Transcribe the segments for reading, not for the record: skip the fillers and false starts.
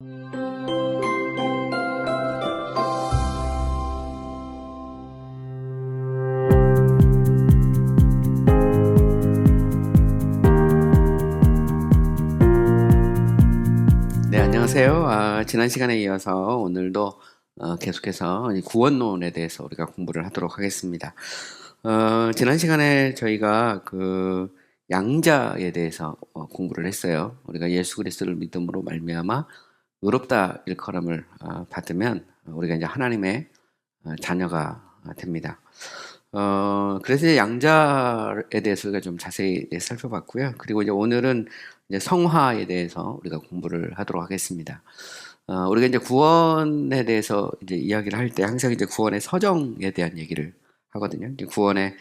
네, 안녕하세요. 지난 시간에 이어서 오늘도 계속해서 이 구원론에 대해서 우리가 공부를 하도록 하겠습니다. 지난 시간에 저희가 그 양자에 대해서 공부를 했어요. 우리가 예수 그리스도를 믿음으로 말미암아 의롭다 일컬음을 받으면 우리가 이제 하나님의 자녀가 됩니다. 그래서 이제 양자에 대해서 우리가 좀 자세히 살펴봤고요. 그리고 이제 오늘은 이제 성화에 대해서 우리가 공부를 하도록 하겠습니다. 우리가 이제 구원에 대해서 이제 이야기를 할 때 항상 이제 구원의 서정에 대한 얘기를 하거든요. 이제 구원의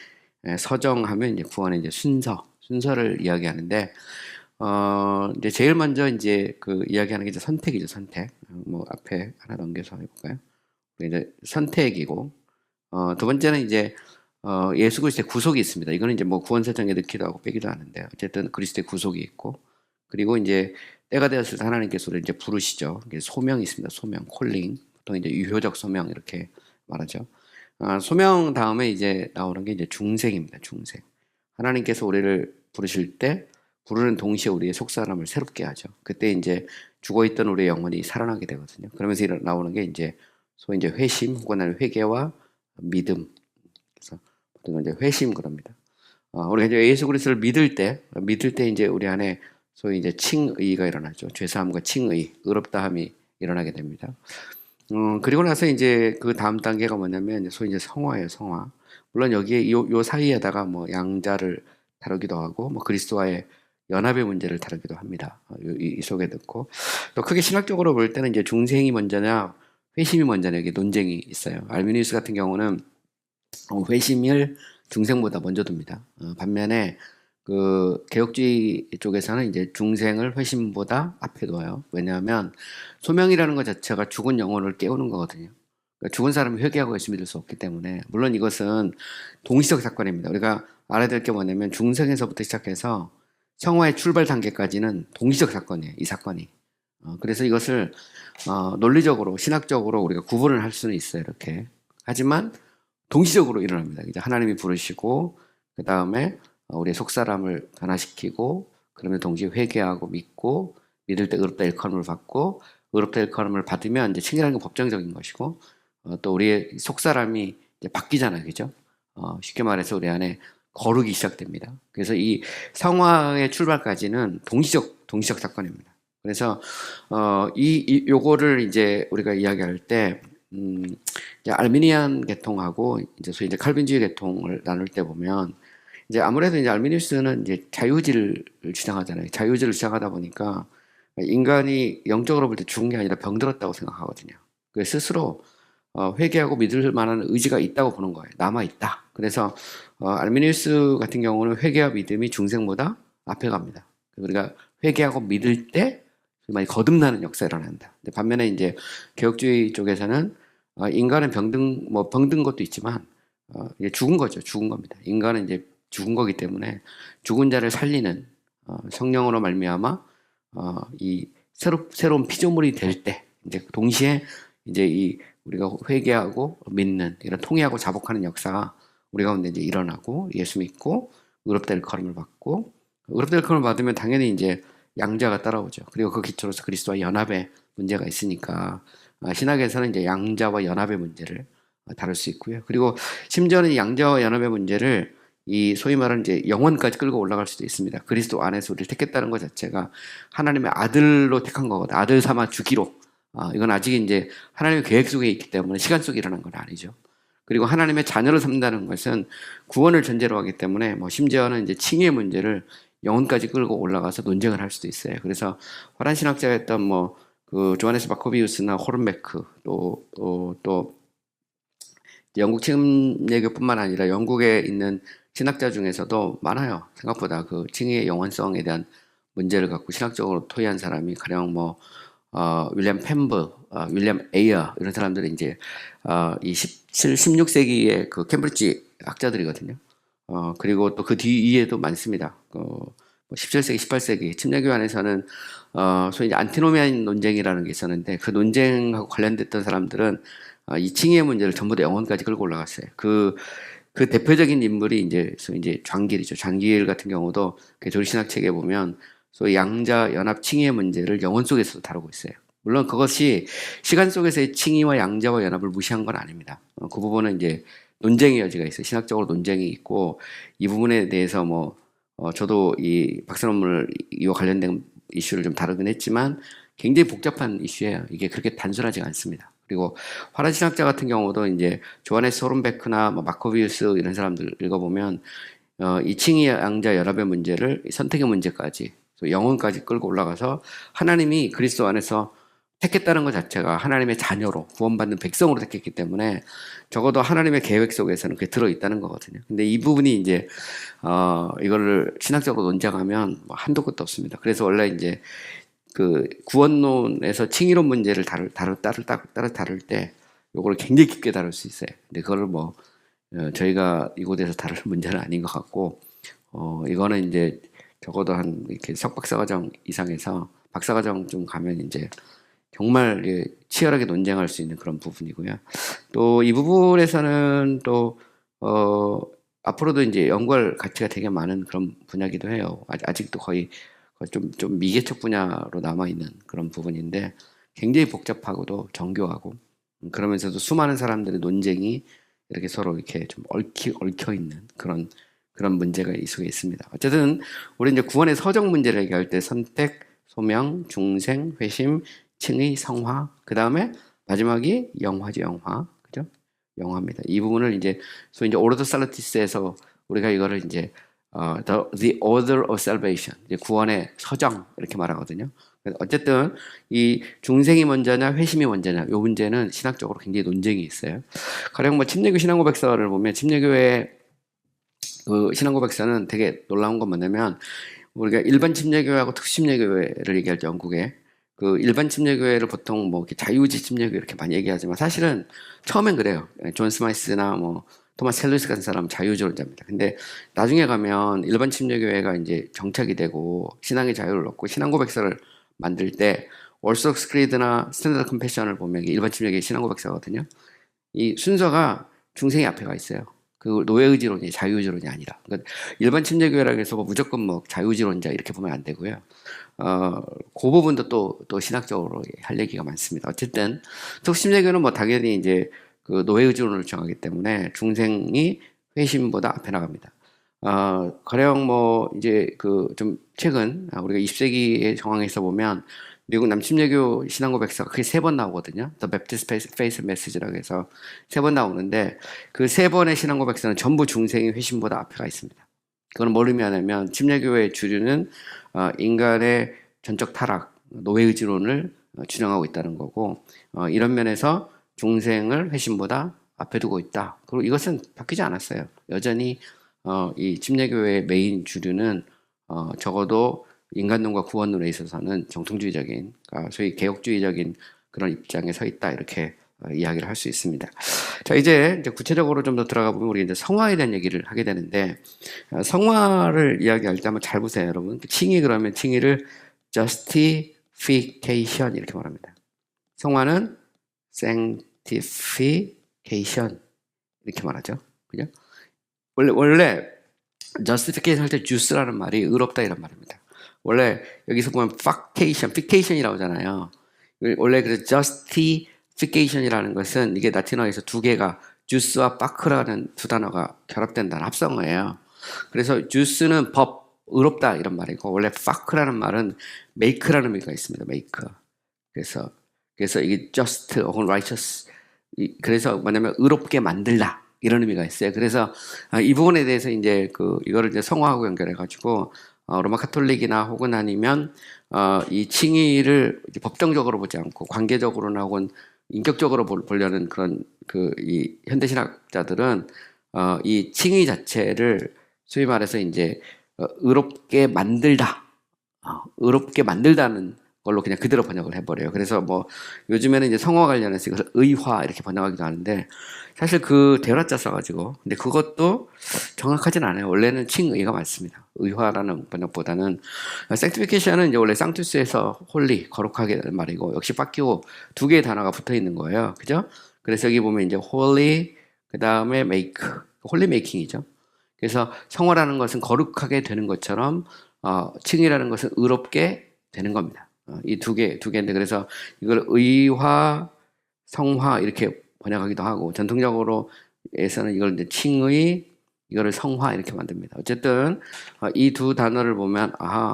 서정하면 이제 구원의 이제 순서를 이야기하는데, 이제 제일 먼저 이제 그 이야기하는 게 이제 선택이죠, 선택. 뭐 앞에 하나 넘겨서 해볼까요? 이제 선택이고, 두 번째는 이제 예수 그리스도의 구속이 있습니다. 이거는 이제 뭐 구원 설정에 넣기도 하고 빼기도 하는데 어쨌든 그리스도의 구속이 있고, 그리고 이제 때가 되었을 때 하나님께서 우리를 이제 부르시죠. 소명이 있습니다. 소명, 콜링. 보통 이제 유효적 소명 이렇게 말하죠. 소명 다음에 이제 나오는 게 이제 중생입니다. 중생. 하나님께서 우리를 부르실 때 부르는 동시에 우리의 속사람을 새롭게 하죠. 그때 이제 죽어있던 우리의 영혼이 살아나게 되거든요. 그러면서 나오는 게 이제 소위 이제 회심 혹은 회개와 믿음. 그래서 보통 이제 회심 그럽니다. 우리가 이제 예수 그리스도를 믿을 때 이제 우리 안에 소위 이제 칭의가 일어나죠. 죄사함과 칭의, 의롭다함이 일어나게 됩니다. 그리고 나서 이제 그 다음 단계가 뭐냐면 이제 소위 이제 성화예요, 성화. 물론 여기에 요 사이에다가 뭐 양자를 다루기도 하고 뭐 그리스도와의 연합의 문제를 다루기도 합니다. 이 속에 넣고 또 크게 신학적으로 볼 때는 이제 중생이 먼저냐 회심이 먼저냐 이게 논쟁이 있어요. 알미니우스 같은 경우는 회심을 중생보다 먼저 둡니다. 반면에 그 개혁주의 쪽에서는 이제 중생을 회심보다 앞에 둬요. 왜냐하면 소명이라는 것 자체가 죽은 영혼을 깨우는 거거든요. 그러니까 죽은 사람이 회개하고 예수 믿을 수 없기 때문에 물론 이것은 동시적 사건입니다. 우리가 알아야 될 게 뭐냐면 중생에서부터 시작해서 성화의 출발 단계까지는 동시적 사건이에요. 이 사건이. 그래서 이것을 논리적으로 신학적으로 우리가 구분을 할 수는 있어요. 이렇게. 하지만 동시적으로 일어납니다. 이제 하나님이 부르시고 그 다음에 우리의 속사람을 변화시키고 그러면 동시에 회개하고 믿고 믿을 때 의롭다 일컬음을 받고 의롭다 일컬음을 받으면 이제 칭이라는 건 법정적인 것이고 또 우리의 속사람이 이제 바뀌잖아요, 그죠? 쉽게 말해서 우리 안에 거룩이 시작됩니다. 그래서 이 성화의 출발까지는 동시적 사건입니다. 그래서 요거를 이제 우리가 이야기할 때 이제 알미니안 계통하고 이제 소위 이제 칼빈주의 계통을 나눌 때 보면 이제 아무래도 이제 알미니우스는 이제 자유의지를 주장하잖아요. 자유의지를 주장하다 보니까 인간이 영적으로 볼 때 죽은 게 아니라 병들었다고 생각하거든요. 그래서 스스로 회개하고 믿을 만한 의지가 있다고 보는 거예요. 남아 있다. 그래서 알미니우스 같은 경우는 회개와 믿음이 중생보다 앞에 갑니다. 우리가 회개하고 믿을 때 많이 거듭나는 역사가 일어난다. 반면에 이제 개혁주의 쪽에서는 인간은 병든 것도 있지만 이제 죽은 거죠. 죽은 겁니다. 인간은 이제 죽은 거기 때문에 죽은 자를 살리는 성령으로 말미암아 이 새로운 피조물이 될 때 이제 동시에 이제 이 우리가 회개하고 믿는 이런 통회하고 자복하는 역사가 우리 가운데 이제 일어나고 예수 믿고 의롭다 일컬음을 받고 의롭다 일컬음을 받으면 당연히 이제 양자가 따라오죠. 그리고 그 기초로서 그리스도와 연합의 문제가 있으니까 신학에서는 이제 양자와 연합의 문제를 다룰 수 있고요. 그리고 심지어는 양자와 연합의 문제를 이 소위 말하는 이제 영원까지 끌고 올라갈 수도 있습니다. 그리스도 안에서 우리를 택했다는 것 자체가 하나님의 아들로 택한 거거든. 아들 삼아 주기로. 이건 아직 이제 하나님의 계획 속에 있기 때문에 시간 속에 일어난 건 아니죠. 그리고 하나님의 자녀로 삼는다는 것은 구원을 전제로 하기 때문에 뭐 심지어는 이제 칭의의 문제를 영혼까지 끌고 올라가서 논쟁을 할 수도 있어요. 그래서 화란 신학자였던 뭐 그 조하네스 마코비우스나 호른베크 또 영국 침례교뿐만 아니라 영국에 있는 신학자 중에서도 많아요. 생각보다 그 칭의의 영원성에 대한 문제를 갖고 신학적으로 토의한 사람이 가령 뭐 윌리엄 펜브, 윌리엄 에이어 이런 사람들이 이제 이 16세기의 그 캠브리지 학자들이거든요. 그리고 또 그 뒤에도 많습니다. 17세기, 18세기 침례교회 안에서는 소위 이제 안티노미안 논쟁이라는 게 있었는데 그 논쟁하고 관련됐던 사람들은 이 칭의의 문제를 전부 다 영혼까지 끌고 올라갔어요. 그 대표적인 인물이 소위 이제 장길이죠. 장길 같은 경우도 그 조리신학 책에 보면 소위 양자 연합 칭의의 문제를 영혼 속에서도 다루고 있어요. 물론 그것이 시간 속에서의 칭의와 양자와 연합을 무시한 건 아닙니다. 그 부분은 이제 논쟁의 여지가 있어요. 신학적으로 논쟁이 있고 이 부분에 대해서 저도 이 박사 논문을 이와 관련된 이슈를 좀 다루긴 했지만 굉장히 복잡한 이슈예요. 이게 그렇게 단순하지가 않습니다. 그리고 화란 신학자 같은 경우도 이제 조하네스 호른베크나 마코비우스 이런 사람들 읽어보면 이 칭의 양자 연합의 문제를 선택의 문제까지 영혼까지 끌고 올라가서 하나님이 그리스도 안에서 택했다는 것 자체가 하나님의 자녀로 구원받는 백성으로 택했기 때문에 적어도 하나님의 계획 속에서는 그게 들어있다는 거거든요. 근데 이 부분이 이제 이거를 신학적으로 논쟁하면 한도 끝도 없습니다. 그래서 원래 이제 그 구원론에서 칭의론 문제를 다룰 때 요거를 굉장히 깊게 다룰 수 있어요. 근데 그거를 저희가 이곳에서 다룰 문제는 아닌 것 같고 이거는 이제 적어도 한 이렇게 석박사과정 이상에서 박사과정 좀 가면 이제 정말 치열하게 논쟁할 수 있는 그런 부분이고요. 또 이 부분에서는 또 앞으로도 이제 연구할 가치가 되게 많은 그런 분야기도 해요. 아직도 거의 좀 미개척 분야로 남아 있는 그런 부분인데 굉장히 복잡하고도 정교하고 그러면서도 수많은 사람들의 논쟁이 이렇게 서로 이렇게 좀 얽혀 있는 그런 문제가 이 속에 있습니다. 어쨌든 우리 이제 구원의 서적 문제를 얘기할 때 선택, 소명, 중생, 회심, 칭의, 성화, 그 다음에 마지막이 영화죠, 영화. 그죠? 영화입니다. 이 부분을 이제, 소위 이제 오르도 살라티스에서 우리가 이거를 이제, the order of salvation, 이제 구원의 서정, 이렇게 말하거든요. 어쨌든, 이 중생이 먼저냐, 회심이 먼저냐, 이 문제는 신학적으로 굉장히 논쟁이 있어요. 가령 침례교 신앙고백서를 보면, 침례교회 그 신앙고백서는 되게 놀라운 건 뭐냐면, 우리가 일반 침례교회하고 특수침례교회를 얘기할 때 영국에 그 일반 침례교회를 보통 이렇게 자유주의 침례교회 이렇게 많이 얘기하지만 사실은 처음엔 그래요. 존 스마이스나 토마스 헬리스 같은 사람은 자유주의자입니다. 근데 나중에 가면 일반 침례교회가 이제 정착이 되고 신앙의 자유를 얻고 신앙고백서를 만들 때 월스톡스 크리드나 스탠다드 컨페션을 보면 일반 침례교회 신앙고백서거든요. 이 순서가 중생이 앞에 가 있어요. 그 노예의지론이 자유의지론이 아니라. 그러니까 일반 침례교회라고 해서 무조건 자유의지론자 이렇게 보면 안 되고요. 그 부분도 또 신학적으로 할 얘기가 많습니다. 어쨌든 특수침례교는 당연히 이제 그 노예의지론을 정하기 때문에 중생이 회심보다 앞에 나갑니다. 가령 이제 좀 최근 우리가 20세기의 정황에서 보면 미국 남침례교 신앙고백서가 크게 3번 나오거든요. The Baptist Faith Message라고 해서 3번 나오는데 그 3번의 신앙고백서는 전부 중생이 회심보다 앞에 가 있습니다. 그건 뭘 의미하냐면 침례교회의 주류는 인간의 전적 타락, 노예의지론을 주장하고 있다는 거고 이런 면에서 중생을 회심보다 앞에 두고 있다. 그리고 이것은 바뀌지 않았어요. 여전히 이 침례교회의 메인 주류는 적어도 인간론과 구원론에 있어서는 정통주의적인, 소위 개혁주의적인 그런 입장에 서 있다 이렇게 이야기를 할 수 있습니다. 자, 이제 구체적으로 좀 더 들어가 보면 우리 이제 성화에 대한 얘기를 하게 되는데 성화를 이야기할 때 한번 잘 보세요, 여러분. 칭의 그러면 칭의를 justification 이렇게 말합니다. 성화는 sanctification 이렇게 말하죠, 그죠? 원래 justification 할 때 juice라는 말이 의롭다 이란 말입니다. 원래 여기서 보면 fication이라고 하잖아요. 원래 그 justification이라는 것은 이게 라틴어에서 두 개가 juice와 fac라는 두 단어가 결합된다는 합성어예요. 그래서 juice는 법, 의롭다 이런 말이고 원래 fac라는 말은 make라는 의미가 있습니다. make. 그래서 이게 just 혹은 righteous. 그래서 뭐냐면 의롭게 만들다 이런 의미가 있어요. 그래서 이 부분에 대해서 이제 이거를 이제 성화하고 연결해 가지고 로마 카톨릭이나 혹은 아니면 이 칭의를 법정적으로 보지 않고 관계적으로나 혹은 인격적으로 보려는 그런 이 현대신학자들은 이 칭의 자체를 소위 말해서 이제 의롭게 만들다, 의롭게 만들다는 걸로 그냥 그대로 번역을 해버려요. 그래서 뭐 요즘에는 이제 성화 관련해서 이걸 의화 이렇게 번역하기도 하는데 사실 그 대화자 써가지고 근데 그것도 정확하진 않아요. 원래는 칭의가 맞습니다. 의화라는 번역보다는 sanctification은 이제 원래 sanctus에서 holy 거룩하게 말이고 역시 바뀌고 두 개의 단어가 붙어 있는 거예요. 그죠? 그래서 여기 보면 이제 holy 그 다음에 make holy making이죠. 그래서 성화라는 것은 거룩하게 되는 것처럼 칭의라는 것은 의롭게 되는 겁니다. 이 두 개인데 그래서 이걸 의화, 성화 이렇게 번역하기도 하고 전통적으로에서는 이걸 이제 칭의, 이거를 성화 이렇게 만듭니다. 어쨌든 이 두 단어를 보면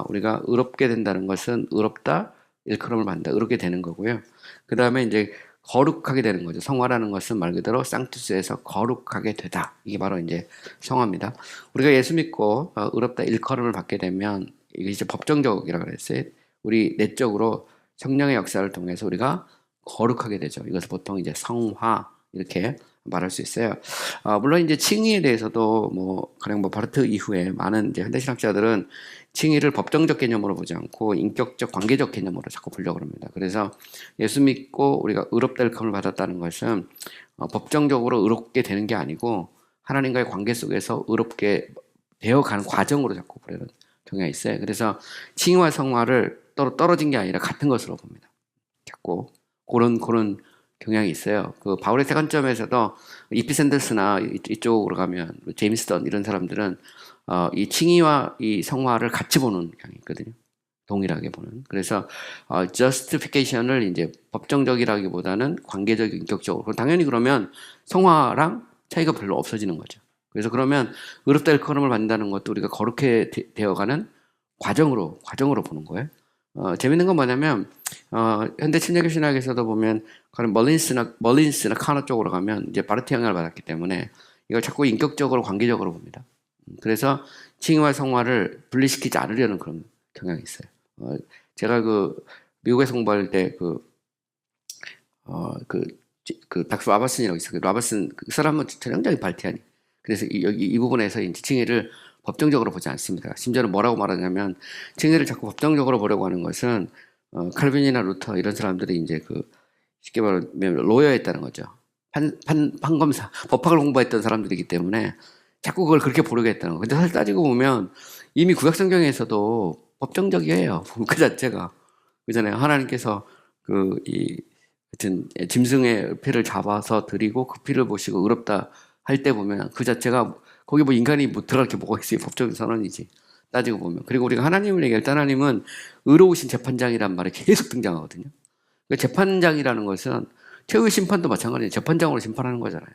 우리가 의롭게 된다는 것은 의롭다, 일컬음을 받는다, 의롭게 되는 거고요. 그 다음에 이제 거룩하게 되는 거죠. 성화라는 것은 말 그대로 쌍투스에서 거룩하게 되다. 이게 바로 이제 성화입니다. 우리가 예수 믿고 의롭다 일컬음을 받게 되면 이게 이제 법정적이라고 그랬어요. 우리 내적으로 성령의 역사를 통해서 우리가 거룩하게 되죠. 이것을 보통 이제 성화 이렇게 말할 수 있어요. 물론 이제 칭의에 대해서도 가령 바르트 이후에 많은 이제 현대신학자들은 칭의를 법정적 개념으로 보지 않고 인격적 관계적 개념으로 자꾸 보려고 합니다. 그래서 예수 믿고 우리가 의롭다 일컬음을 받았다는 것은 법정적으로 의롭게 되는 게 아니고 하나님과의 관계 속에서 의롭게 되어가는 과정으로 자꾸 보려는 경향이 있어요. 그래서 칭의와 성화를 떨어진 게 아니라 같은 것으로 봅니다. 자꾸 그런 경향이 있어요. 그 바울의 세 관점에서도 이피샌더스나 이쪽으로 가면 제임스 던 이런 사람들은 이 칭의와 이 성화를 같이 보는 경향이 있거든요. 동일하게 보는. 그래서 justification을 이제 법정적이라기보다는 관계적, 인격적으로. 당연히 그러면 성화랑 차이가 별로 없어지는 거죠. 그래서 그러면 의롭다 일컬음을 받는다는 것도 우리가 거룩해 되어가는 과정으로 보는 거예요. 재밌는 건 뭐냐면 현대 침례교 신학에서도 보면 멀린스나 카너 쪽으로 가면 이제 바르트 영향을 받았기 때문에 이걸 자꾸 인격적으로 관계적으로 봅니다. 그래서 칭의와 성화를 분리시키지 않으려는 그런 경향이 있어요. 제가 그 미국에서 공부할 때 그 닥스 라버슨이라고 있어요. 라버슨 그 사람은 전형적인 발티아니. 그래서 이 부분에서 이제 칭의를 법정적으로 보지 않습니다. 심지어는 뭐라고 말하냐면 칭의를 자꾸 법정적으로 보려고 하는 것은 칼빈이나 루터 이런 사람들이 이제 쉽게 말하면 로여였다는 거죠. 판검사, 법학을 공부했던 사람들이기 때문에 자꾸 그걸 그렇게 보려고 했다는 거예요. 근데 사실 따지고 보면 이미 구약성경에서도 법정적이에요. 그 자체가. 그잖아요. 하나님께서 하여튼 짐승의 피를 잡아서 드리고 그 피를 보시고 의롭다 할 때 보면 그 자체가 거기 인간이 들어갈 게 뭐가 있어요. 법적 선언이지. 따지고 보면. 그리고 우리가 하나님을 얘기할 때 하나님은 의로우신 재판장이란 말이 계속 등장하거든요. 그러니까 재판장이라는 것은 최후의 심판도 마찬가지예요. 재판장으로 심판하는 거잖아요.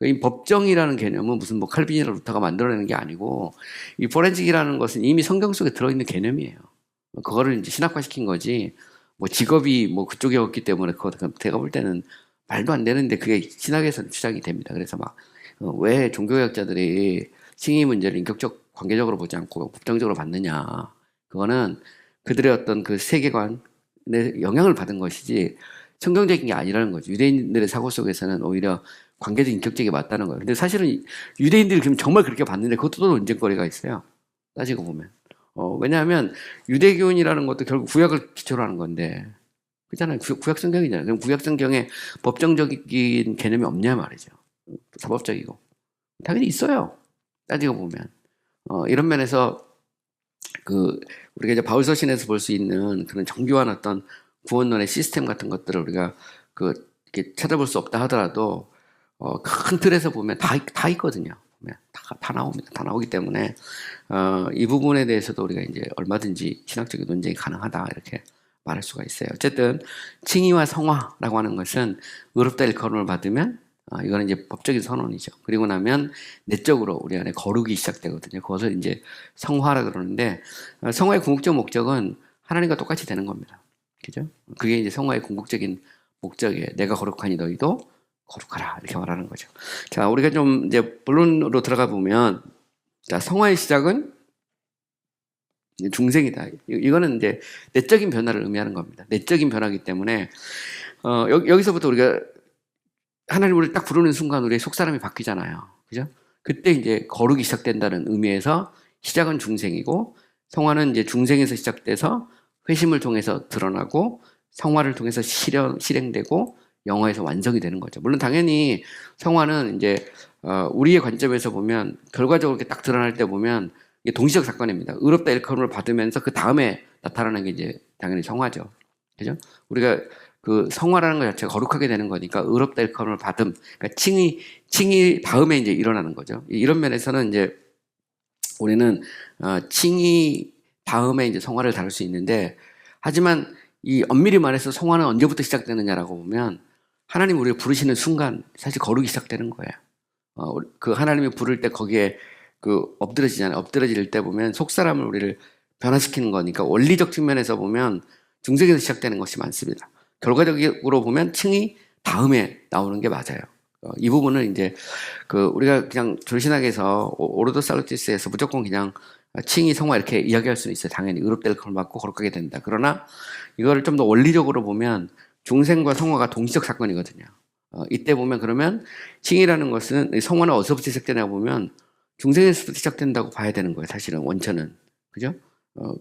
이 법정이라는 개념은 무슨 칼빈이나 루터가 만들어내는 게 아니고 이 포렌식이라는 것은 이미 성경 속에 들어있는 개념이에요. 그거를 이제 신학화시킨 거지. 직업이 그쪽이었기 때문에 제가 볼 때는 말도 안 되는데 그게 신학에서는 주장이 됩니다. 그래서 왜 종교학자들이 칭의 문제를 인격적 관계적으로 보지 않고 법정적으로 받느냐. 그거는 그들의 어떤 그 세계관에 영향을 받은 것이지 성경적인 게 아니라는 거죠. 유대인들의 사고 속에서는 오히려 관계적 인격적이 맞다는 거예요. 근데 사실은 유대인들이 그럼 정말 그렇게 봤는데 그것도 또 논쟁거리가 있어요. 따지고 보면. 왜냐하면 유대교인이라는 것도 결국 구약을 기초로 하는 건데 그렇잖아요. 구약 성경이잖아요. 그럼 구약 성경에 법정적인 개념이 없냐 말이죠. 사법적이고. 당연히 있어요. 따지고 보면. 이런 면에서 우리가 이제 바울서신에서 볼 수 있는 그런 정교한 어떤 구원론의 시스템 같은 것들을 우리가 이렇게 찾아볼 수 없다 하더라도 큰 틀에서 보면 다 있거든요. 보면 다 나옵니다. 다 나오기 때문에 이 부분에 대해서도 우리가 이제 얼마든지 신학적인 논쟁이 가능하다 이렇게 말할 수가 있어요. 어쨌든 칭의와 성화라고 하는 것은 의롭다 일컬음을 받으면 이거는 이제 법적인 선언이죠. 그리고 나면 내적으로 우리 안에 거룩이 시작되거든요. 그것을 이제 성화라 그러는데 성화의 궁극적 목적은 하나님과 똑같이 되는 겁니다. 그죠? 그게 이제 성화의 궁극적인 목적이에요. 내가 거룩하니 너희도 거룩하라 이렇게 말하는 거죠. 자, 우리가 좀 이제 본론으로 들어가 보면 자, 성화의 시작은 중생이다. 이거는 이제 내적인 변화를 의미하는 겁니다. 내적인 변화이기 때문에 여기서부터 우리가 하나님 딱 부르는 순간 우리의 속사람이 바뀌잖아요. 그죠? 그때 이제 거룩이 시작된다는 의미에서 시작은 중생이고 성화는 이제 중생에서 시작돼서 회심을 통해서 드러나고 성화를 통해서 실행되고 영화에서 완성이 되는 거죠. 물론 당연히 성화는 이제 우리의 관점에서 보면 결과적으로 이렇게 딱 드러날 때 보면 이게 동시적 사건입니다. 의롭다 일컬음을 받으면서 그 다음에 나타나는 게 이제 당연히 성화죠. 그죠? 우리가 그 성화라는 것 자체가 거룩하게 되는 거니까 의롭다 일컬음을 받음, 그러니까 칭이 다음에 이제 일어나는 거죠. 이런 면에서는 이제 우리는 칭이 다음에 이제 성화를 다룰 수 있는데, 하지만 이 엄밀히 말해서 성화는 언제부터 시작되느냐라고 보면 하나님 우리를 부르시는 순간 사실 거룩이 시작되는 거예요. 그 하나님이 부를 때 거기에 그 엎드러지잖아요. 엎드러질 때 보면 속사람을 우리를 변화시키는 거니까 원리적 측면에서 보면 중생에서 시작되는 것이 많습니다. 결과적으로 보면 칭이 다음에 나오는 게 맞아요. 이 부분은 이제 그 우리가 그냥 졸신학에서 오르도살루티스에서 무조건 그냥 칭이 성화 이렇게 이야기할 수는 있어요. 당연히 의롭될 걸 받고 거룩하게 된다. 그러나 이거를 좀 더 원리적으로 보면 중생과 성화가 동시적 사건이거든요. 이때 보면 그러면 칭이라는 것은 성화는 어디서부터 시작되냐 보면 중생에서부터 시작된다고 봐야 되는 거예요. 사실은 원천은. 그죠?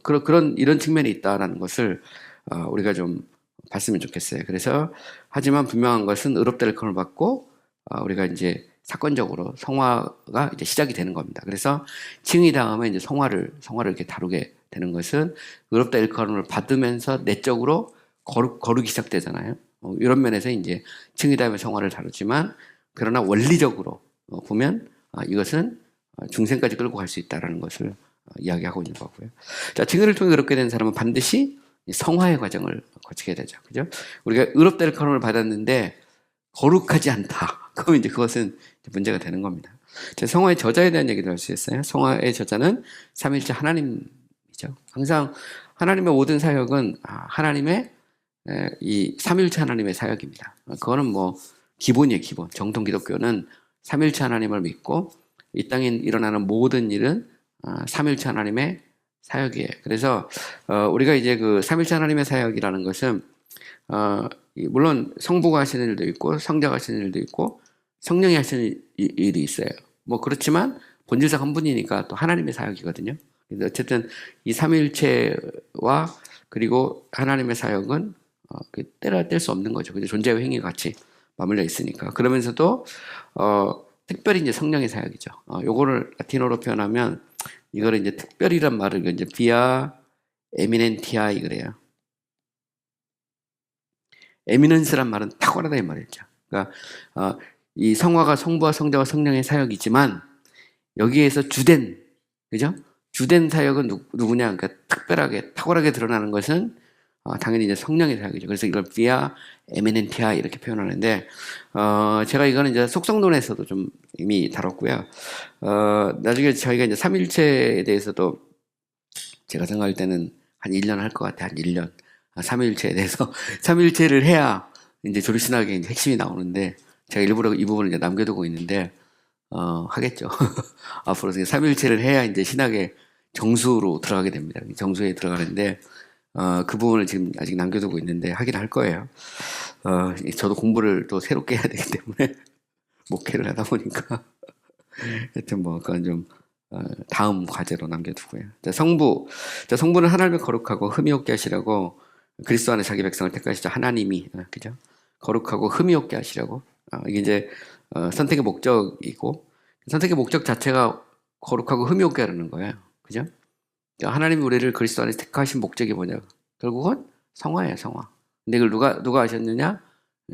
그런 이런 측면이 있다라는 것을 우리가 좀 봤으면 좋겠어요. 그래서 하지만 분명한 것은 의롭될 걸 받고 우리가 이제 사건적으로 성화가 이제 시작이 되는 겁니다. 그래서 칭의 다음에 이제 성화를 이렇게 다루게 되는 것은 의롭다 일컬음을 받으면서 내적으로 거룩이 시작되잖아요. 이런 면에서 이제 칭의 다음에 성화를 다루지만 그러나 원리적으로 보면 이것은 중생까지 끌고 갈 수 있다라는 것을 이야기하고 있는 거고요. 자, 칭의를 통해 그렇게 된 사람은 반드시 성화의 과정을 거치게 되죠. 그죠? 우리가 의롭다 일컬음을 받았는데 거룩하지 않다. 그럼 이제 그것은 문제가 되는 겁니다. 성화의 저자에 대한 얘기도 할 수 있어요. 성화의 저자는 삼위일체 하나님이죠. 항상 하나님의 모든 사역은 하나님의 이 삼위일체 하나님의 사역입니다. 그거는 뭐 기본이에요, 기본. 정통 기독교는 삼위일체 하나님을 믿고 이 땅에 일어나는 모든 일은 삼위일체 하나님의 사역이에요. 그래서 우리가 이제 그 삼위일체 하나님의 사역이라는 것은 물론 성부가 하시는 일도 있고 성자가 하시는 일도 있고 성령이 하시는 일이 있어요. 뭐 그렇지만 본질상 한 분이니까 또 하나님의 사역이거든요. 그래서 어쨌든 이 삼위일체와 그리고 하나님의 사역은 뗄 수 없는 거죠. 그죠? 존재와 행위가 같이 맞물려 있으니까. 그러면서도 특별히 이제 성령의 사역이죠. 요거를 라틴어로 표현하면 이거를 이제 특별이란 말을 이제 비아 에미넨티아 그래요. 에미넌스란 말은 탁월하다 이 말이죠. 그러니까 이 성화가 성부와 성자와 성령의 사역이지만 여기에서 주된, 그죠? 주된 사역은 누구냐? 그러니까 특별하게 탁월하게 드러나는 것은 당연히 이제 성령의 사역이죠. 그래서 이걸 비아 에미넨티아 이렇게 표현하는데 제가 이거는 이제 속성론에서도 좀 이미 다뤘고요. 나중에 저희가 이제 삼일체에 대해서도 제가 생각할 때는 한 1년 할 것 같아요. 한 1년. 삼위일체에 대해서 삼위일체를 해야 이제 조리신학의 이제 핵심이 나오는데 제가 일부러 이 부분을 이제 남겨두고 있는데 하겠죠. 앞으로 삼위일체를 해야 이제 신학의 정수로 들어가게 됩니다. 정수에 들어가는데 그 부분을 지금 아직 남겨두고 있는데 하긴 할 거예요. 저도 공부를 또 새롭게 해야 되기 때문에 목회를 하다 보니까 하여튼 뭐 그건 좀 다음 과제로 남겨두고요. 성부는 하나님을 거룩하고 흠이 없게 하시라고 그리스도 안에 자기 백성을 택하시자 하나님이 그죠? 거룩하고 흠이 없게 하시라고 이게 이제 선택의 목적이고 선택의 목적 자체가 거룩하고 흠이 없게 하라는 거예요. 그죠? 그러니까 하나님이 우리를 그리스도 안에 택하신 목적이 뭐냐? 결국은 성화예요, 성화. 근데 이걸 누가 하셨느냐?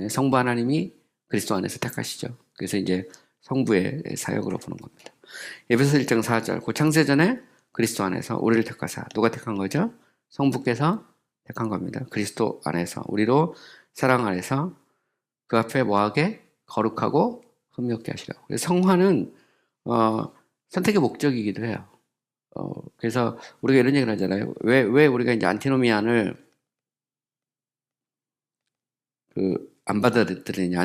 성부 하나님이 그리스도 안에서 택하시죠. 그래서 이제 성부의 사역으로 보는 겁니다. 에베소 1장 4절 그 창세전에 그리스도 안에서 우리를 택하사 누가 택한 거죠? 성부께서 택한 겁니다. 그리스도 안에서 우리로 사랑 안에서 그 앞에 뭐하게 거룩하고 흠이 없게 하시라고. 그래서 성화는 선택의 목적이기도 해요. 그래서 우리가 이런 얘기를 하잖아요. 왜 우리가 이제 안티노미안을 안 받아들이냐?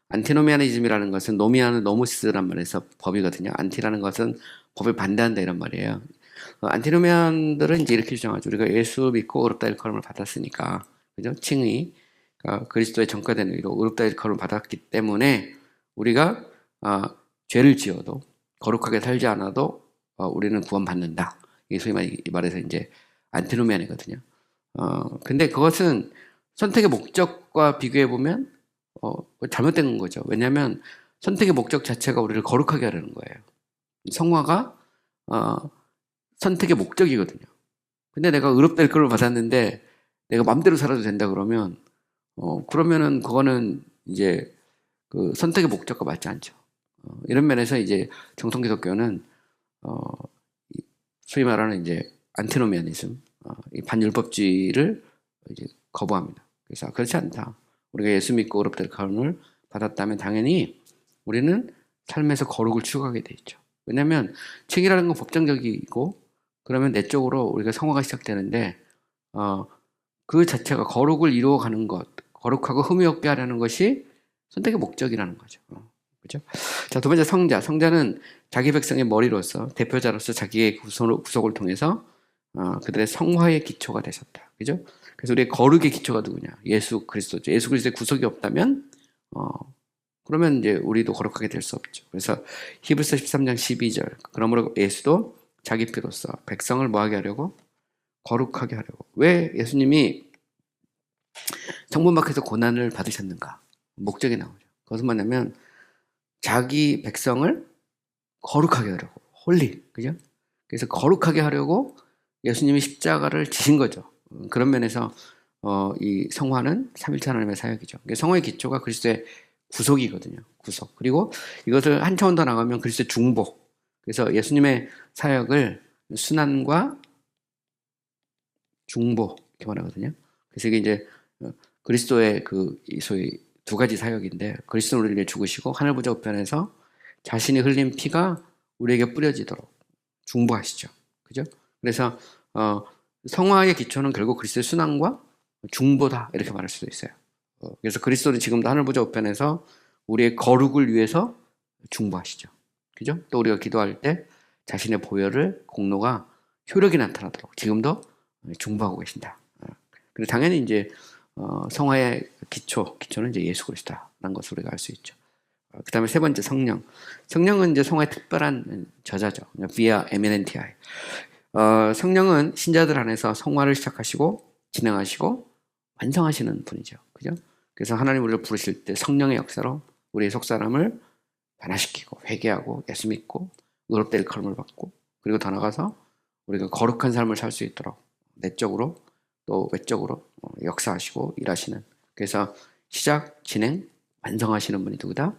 안티노미아니즘이라는 것은 노미아는 노무스란 말에서 법이거든요. 안티라는 것은 법을 반대한다 이런 말이에요. 안티노미안들은 이제 이렇게 주장하죠. 우리가 예수 믿고 의롭다 일컬음을 받았으니까, 그죠? 칭의, 그리스도의 전가된 의로 의롭다 일컬음을 받았기 때문에 우리가 죄를 지어도 거룩하게 살지 않아도 우리는 구원받는다. 이게 소위 말해서 이제 안티노미안이거든요. 근데 그것은 선택의 목적과 비교해 보면 잘못된 거죠. 왜냐하면 선택의 목적 자체가 우리를 거룩하게 하려는 거예요. 성화가 선택의 목적이거든요. 근데 내가 의롭될 걸 받았는데 내가 마음대로 살아도 된다 그러면 그러면은 그거는 이제 그 선택의 목적과 맞지 않죠. 이런 면에서 이제 정통 기독교는 소위 말하는 이제 안티노미아니즘, 이 반율법주의를 이제 거부합니다. 그래서 그렇지 않다. 우리가 예수 믿고 의롭될 가운을 받았다면 당연히 우리는 삶에서 거룩을 추구하게 돼 있죠. 왜냐하면 책이라는 건 법정적이고 그러면 내적으로 우리가 성화가 시작되는데 그 자체가 거룩을 이루어가는 것, 거룩하고 흠이 없게 하려는 것이 선택의 목적이라는 거죠. 그죠? 자, 두 번째 성자. 성자는 자기 백성의 머리로서 대표자로서 자기의 구속을 통해서 그들의 성화의 기초가 되셨다. 그죠? 그래서 우리의 거룩의 기초가 누구냐? 예수 그리스도죠. 예수 그리스도의 구속이 없다면 그러면 이제 우리도 거룩하게 될 수 없죠. 그래서 히브리서 13장 12절. 그러므로 예수도 자기 피로써 백성을 뭐하게 하려고? 거룩하게 하려고. 왜 예수님이 성문 밖에서 고난을 받으셨는가? 목적이 나오죠. 그것은 뭐냐면 자기 백성을 거룩하게 하려고. 홀리. 그죠? 그래서 거룩하게 하려고 예수님이 십자가를 지신 거죠. 그런 면에서 이 성화는 삼일체 하나님의 사역이죠. 성화의 기초가 그리스도의 구속이거든요. 구속. 그리고 이것을 한 차원 더 나가면 그리스도의 중복. 그래서 예수님의 사역을 순환과 중보 이렇게 말하거든요. 그래서 이게 이제 그리스도의 그 소위 두 가지 사역인데 그리스도는 우리를 죽으시고 하늘 보좌 우편에서 자신이 흘린 피가 우리에게 뿌려지도록 중보하시죠. 그죠? 그래서 성화의 기초는 결국 그리스도의 순환과 중보다 이렇게 말할 수도 있어요. 그래서 그리스도는 지금도 하늘 보좌 우편에서 우리의 거룩을 위해서 중보하시죠. 그죠? 또 우리가 기도할 때 자신의 보혈을 공로가 효력이 나타나도록 지금도 중보하고 계신다. 그리고 당연히 이제 성화의 기초는 이제 예수 그리스도라는 것을 우리가 알 수 있죠. 그 다음에 세 번째 성령. 성령은 이제 성화의 특별한 저자죠. via eminentiae. 성령은 신자들 안에서 성화를 시작하시고 진행하시고 완성하시는 분이죠. 그죠? 그래서 하나님 우리를 부르실 때 성령의 역사로 우리의 속사람을 변화시키고 회개하고 예수 믿고 의롭될 걸음을 받고 그리고 더 나아가서 우리가 거룩한 삶을 살 수 있도록 내적으로 또 외적으로 역사하시고 일하시는 그래서 시작, 진행, 완성하시는 분이 누구다?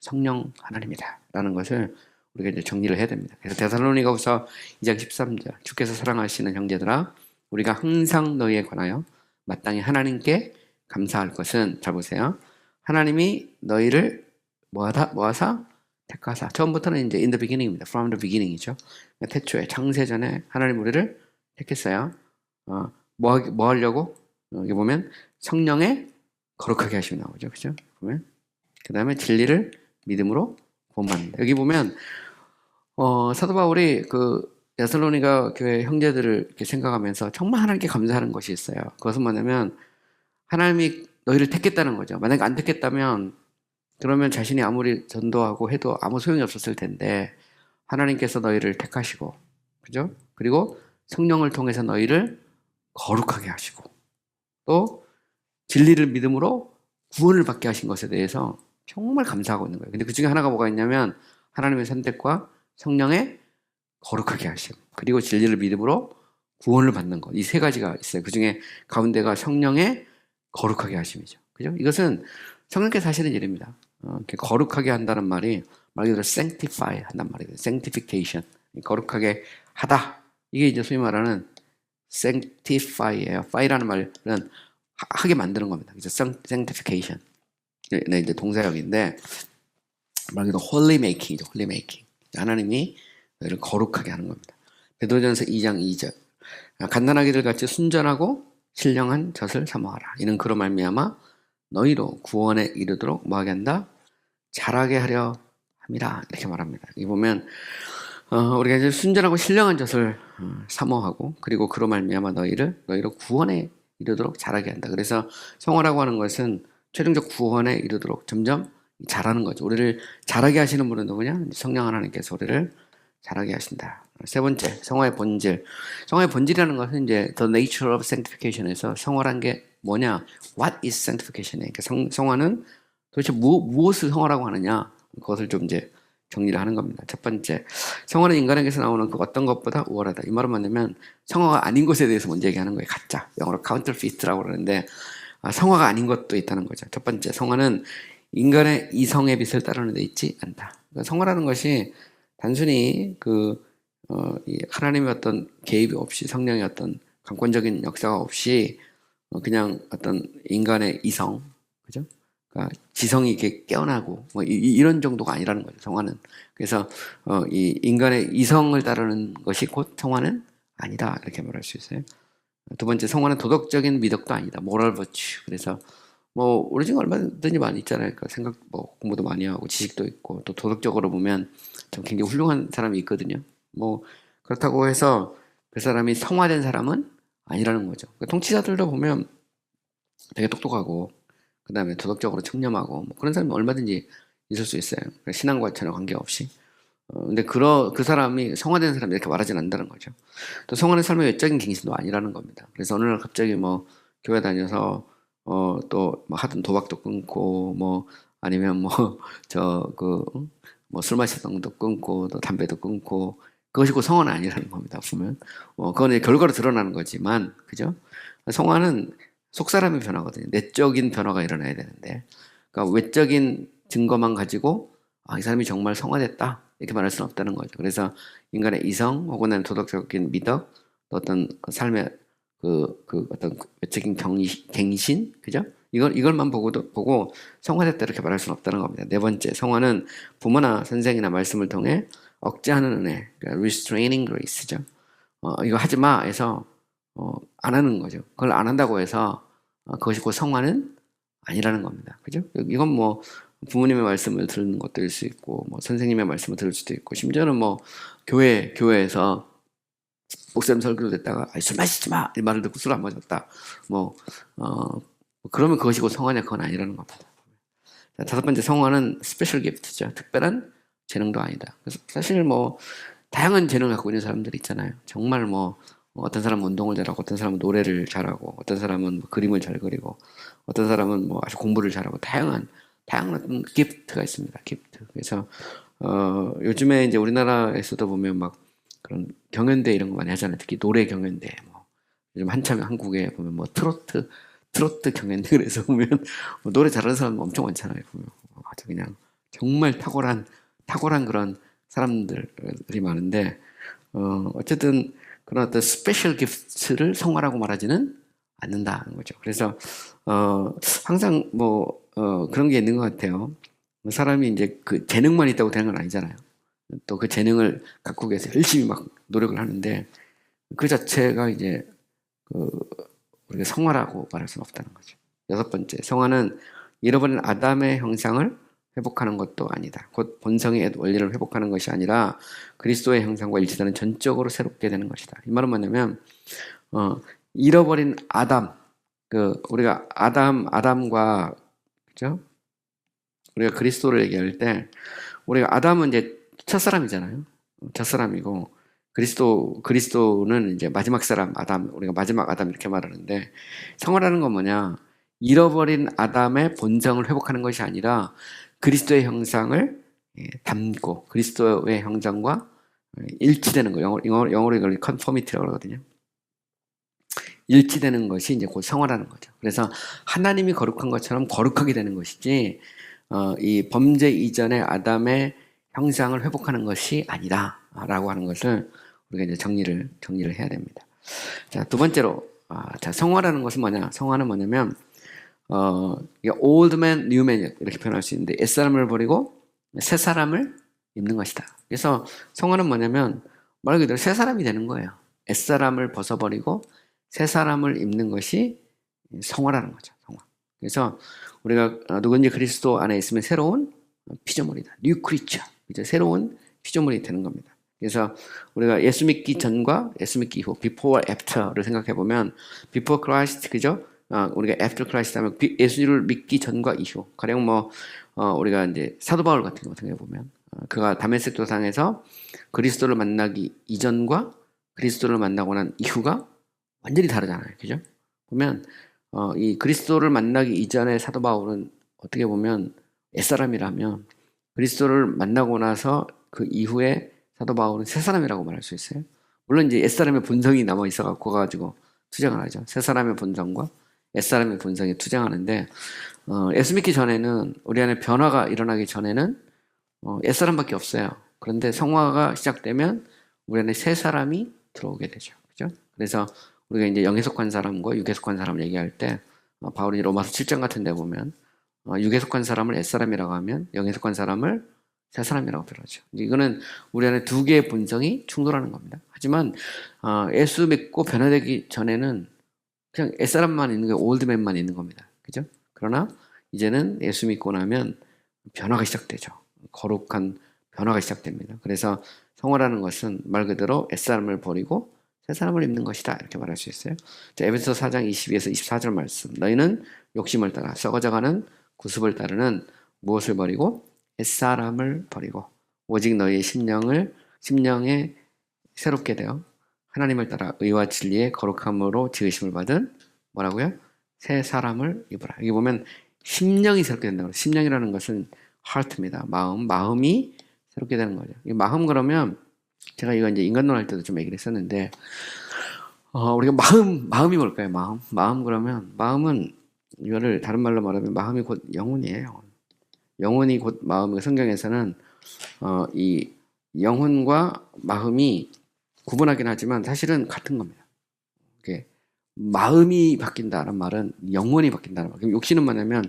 성령 하나님이다 라는 것을 우리가 이제 정리를 해야 됩니다. 그래서 데살로니가후서 2장 13절 주께서 사랑하시는 형제들아 우리가 항상 너희에 관하여 마땅히 하나님께 감사할 것은 잘 보세요. 하나님이 너희를 뭐하사? 택하사. 처음부터는 이제 in the beginning입니다. from the beginning이죠. 태초에 창세전에 하나님 우리를 택했어요. 뭐 하려고? 여기 보면 성령의 거룩하게 하심이 나오죠. 그죠? 보면 그 다음에 진리를 믿음으로 구원받는다. 여기 보면 사도 바울이 그 데살로니가 교회 형제들을 이렇게 생각하면서 정말 하나님께 감사하는 것이 있어요. 그것은 뭐냐면 하나님이 너희를 택했다는 거죠. 만약에 안 택했다면 그러면 자신이 아무리 전도하고 해도 아무 소용이 없었을 텐데 하나님께서 너희를 택하시고 그죠? 그리고 성령을 통해서 너희를 거룩하게 하시고 또 진리를 믿음으로 구원을 받게 하신 것에 대해서 정말 감사하고 있는 거예요. 근데 그 중에 하나가 뭐가 있냐면 하나님의 선택과 성령의 거룩하게 하심 그리고 진리를 믿음으로 구원을 받는 것. 이 세 가지가 있어요. 그 중에 가운데가 성령의 거룩하게 하심이죠. 그죠? 이것은 성령께서 하시는 일입니다. 거룩하게 한다는 말이 말 그대로 sanctify 한단 말이에요. sanctification. 거룩하게 하다. 이게 이제 소위 말하는 sanctify예요. fy라는 말은 하게 만드는 겁니다. 그래서 sanctification. 네, 이제 동사역인데 말 그대로 holy making이죠. holy making. 하나님이 너희를 거룩하게 하는 겁니다. 베드로전서 2장 2절. 간단하기들 같이 순전하고 신령한 젖을 사모하라. 이는 그로 말미암아 너희로 구원에 이르도록 뭐하게 한다? 자라게 하려 함이라. 이렇게 말합니다. 여기 보면 우리가 이제 순전하고 신령한 젖을 사모하고 그리고 그로 말미암아 너희로 구원에 이르도록 자라게 한다. 그래서 성화라고 하는 것은 최종적 구원에 이르도록 점점 자라는 거죠. 우리를 자라게 하시는 분은 누구냐? 성령 하나님께서 우리를 자라게 하신다. 세 번째, 성화의 본질. 성화의 본질이라는 것은 이제 The Nature of Sanctification에서 성화란 게 뭐냐? What is Sanctification? 그러니까 성화는 도대체 무엇을 성화라고 하느냐? 그것을 좀 이제 정리를 하는 겁니다. 첫 번째, 성화는 인간에게서 나오는 그 어떤 것보다 우월하다. 이 말은 뭐냐면 성화가 아닌 것에 대해서 먼저 얘기하는 거예요. 가짜. 영어로 counterfeit라고 그러는데 성화가 아닌 것도 있다는 거죠. 첫 번째, 성화는 인간의 이성의 빛을 따르는 데 있지 않다. 그러니까 성화라는 것이 단순히 이 하나님의 어떤 개입이 없이 성령의 어떤 강권적인 역사가 없이 그냥 어떤 인간의 이성, 그죠? 그러니까 지성이 이렇게 깨어나고 뭐 이런 정도가 아니라는 거죠. 성화는. 그래서 이 인간의 이성을 따르는 것이 곧 성화는 아니다 이렇게 말할 수 있어요. 두 번째, 성화는 도덕적인 미덕도 아니다. 모럴 버츄. 그래서 뭐 우리 중에 얼마든지 많이 있잖아요. 그러니까 생각 뭐 공부도 많이 하고 지식도 있고 또 도덕적으로 보면 좀 굉장히 훌륭한 사람이 있거든요. 뭐 그렇다고 해서 그 사람이 성화된 사람은 아니라는 거죠. 그러니까 통치자들도 보면 되게 똑똑하고 그 다음에 도덕적으로 청렴하고 뭐 그런 사람이 얼마든지 있을 수 있어요. 그러니까 신앙과 전혀 관계없이. 근데 그 사람이 성화된 사람이 이렇게 말하진 않는다는 거죠. 또 성화된 삶의 외적인 갱신도 아니라는 겁니다. 그래서 어느 날 갑자기 뭐 교회 다녀서 또 뭐 하던 도박도 끊고 뭐 아니면 뭐 뭐 술 마시던 것도 끊고 또 담배도 끊고 그것이 곧 성화는 아니라는 겁니다. 보면 그건 결과로 드러나는 거지만 그죠? 성화는 속사람의 변화거든요. 내적인 변화가 일어나야 되는데 그러니까 외적인 증거만 가지고 이 사람이 정말 성화됐다 이렇게 말할 수는 없다는 거죠. 그래서 인간의 이성 혹은 도덕적인 미덕 어떤 삶의 어떤 외적인 갱신 그죠? 이걸만 보고 성화됐다 이렇게 말할 수는 없다는 겁니다. 네 번째, 성화는 부모나 선생이나 말씀을 통해 억제하는 은혜, 그러니까 restraining grace죠. 이거 하지 마 해서 안 하는 거죠. 그걸 안 한다고 해서 그것이 곧 성화는 아니라는 겁니다. 그죠? 이건 뭐 부모님의 말씀을 듣는 것도 수 있고 뭐 선생님의 말씀을 들을 수도 있고 심지어는 뭐 교회에서 목사님 설교 듣다가 술 마시지 마! 이 말을 듣고 술 안 마셨다. 그러면 그것이 곧 성화냐 그건 아니라는 겁니다. 자, 다섯 번째, 성화는 스페셜 기프트죠. 특별한 재능도 아니다. 그래서 사실 뭐 다양한 재능을 갖고 있는 사람들이 있잖아요. 정말 뭐 어떤 사람은 운동을 잘하고 어떤 사람은 노래를 잘하고 어떤 사람은 뭐 그림을 잘 그리고 어떤 사람은 뭐 아주 공부를 잘하고 다양한 어떤 기프트가 있습니다. 기프트. 그래서 요즘에 이제 우리나라에서도 보면 막 그런 경연대 이런 거 많이 하잖아요. 특히 노래 경연대. 뭐 요즘 한참 한국에 보면 뭐 트로트 경연대 그래서 보면 뭐 노래 잘하는 사람 엄청 많잖아요. 보면 아주 그냥 정말 탁월한 그런 사람들이 많은데 어쨌든 그런 어떤 스페셜 기프트를 성화라고 말하지는 않는다는 거죠. 그래서 항상 뭐 그런 게 있는 것 같아요. 사람이 이제 그 재능만 있다고 되는 건 아니잖아요. 또 그 재능을 갖고 계서 열심히 막 노력을 하는데 그 자체가 이제 우리가 성화라고 말할 수는 없다는 거죠. 여섯 번째, 성화는 잃어버린 아담의 형상을 회복하는 것도 아니다. 곧 본성의 원리를 회복하는 것이 아니라 그리스도의 형상과 일치되는 전적으로 새롭게 되는 것이다. 이 말은 뭐냐면 잃어버린 아담, 우리가 아담과 그죠? 우리가 그리스도를 얘기할 때 우리가 아담은 이제 첫사람이잖아요. 첫사람이고 그리스도는 이제 마지막 사람 아담, 우리가 마지막 아담 이렇게 말하는데 성화라는 건 뭐냐? 잃어버린 아담의 본성을 회복하는 것이 아니라 그리스도의 형상을 담고 그리스도의 형상과 일치되는 거. 영어로 이걸 conformity라고 하거든요. 일치되는 것이 이제 곧 성화라는 거죠. 그래서 하나님이 거룩한 것처럼 거룩하게 되는 것이지 이 범죄 이전의 아담의 형상을 회복하는 것이 아니다라고 하는 것을 우리가 이제 정리를 해야 됩니다. 자, 두 번째로 자, 성화라는 것은 뭐냐? 성화는 뭐냐면 old man, new man 이렇게 표현할 수 있는데 옛사람을 버리고 새 사람을 입는 것이다. 그래서 성화는 뭐냐면 말 그대로 새 사람이 되는 거예요. 옛사람을 벗어버리고 새 사람을 입는 것이 성화라는 거죠. 성화. 그래서 우리가 누구든지 그리스도 안에 있으면 새로운 피조물이다. New creature. 이제 새로운 피조물이 되는 겁니다. 그래서 우리가 예수 믿기 전과 예수 믿기 이후, before, after를 생각해 보면 before Christ, 그죠? 우리가 after Christ 하면 예수를 믿기 전과 이후. 가령 뭐 우리가 이제 사도 바울 같은 거 생각해 보면 그가 다메섹 도상에서 그리스도를 만나기 이전과 그리스도를 만나고 난 이후가 완전히 다르잖아요. 그죠? 보면 이 그리스도를 만나기 이전에 사도 바울은 어떻게 보면 옛사람이라면 그리스도를 만나고 나서 그 이후에 사도 바울은 새사람이라고 말할 수 있어요. 물론 이제 옛사람의 본성이 남아 있어 갖고 가지고 투쟁을 하죠. 새사람의 본성과 옛사람의 본성이 투쟁하는데 예수 믿기 전에는 우리 안에 변화가 일어나기 전에는 옛사람밖에 없어요. 그런데 성화가 시작되면 우리 안에 새 사람이 들어오게 되죠. 그죠? 그래서 우리가 이제 영에 속한 사람과 육에 속한 사람을 얘기할 때 바울이 로마서 7장 같은 데 보면 육에 속한 사람을 옛사람이라고 하면 영에 속한 사람을 새사람이라고 표현하죠. 이거는 우리 안에 두 개의 본성이 충돌하는 겁니다. 하지만 예수 믿고 변화되기 전에는 그냥 옛사람만 있는 게 올드맨만 있는 겁니다. 그죠? 그러나 이제는 예수 믿고 나면 변화가 시작되죠. 거룩한 변화가 시작됩니다. 그래서 성화라는 것은 말 그대로 옛사람을 버리고 새사람을 입는 것이다 이렇게 말할 수 있어요. 자, 에베소 4장 22에서 24절 말씀. 너희는 욕심을 따라 썩어져가는 구습을 따르는 무엇을 버리고 옛사람을 버리고 오직 너희의 심령에 새롭게 되어 하나님을 따라 의와 진리의 거룩함으로 지으심을 받은 뭐라고요? 새 사람을 입으라. 여기 보면 심령이 새롭게 된다고. 심령이라는 것은 heart입니다. 마음이 새롭게 되는 거죠. 이 마음 그러면 제가 이거 이제 인간론 할 때도 좀 얘기를 했었는데 우리가 마음이 뭘까요? 마음 그러면 마음은 이거를 다른 말로 말하면 마음이 곧 영혼이에요. 영혼이 곧 마음이고 성경에서는 이 영혼과 마음이 구분하긴 하지만 사실은 같은 겁니다. 이게 마음이 바뀐다는 말은 영혼이 바뀐다는 말. 욕심은 뭐냐면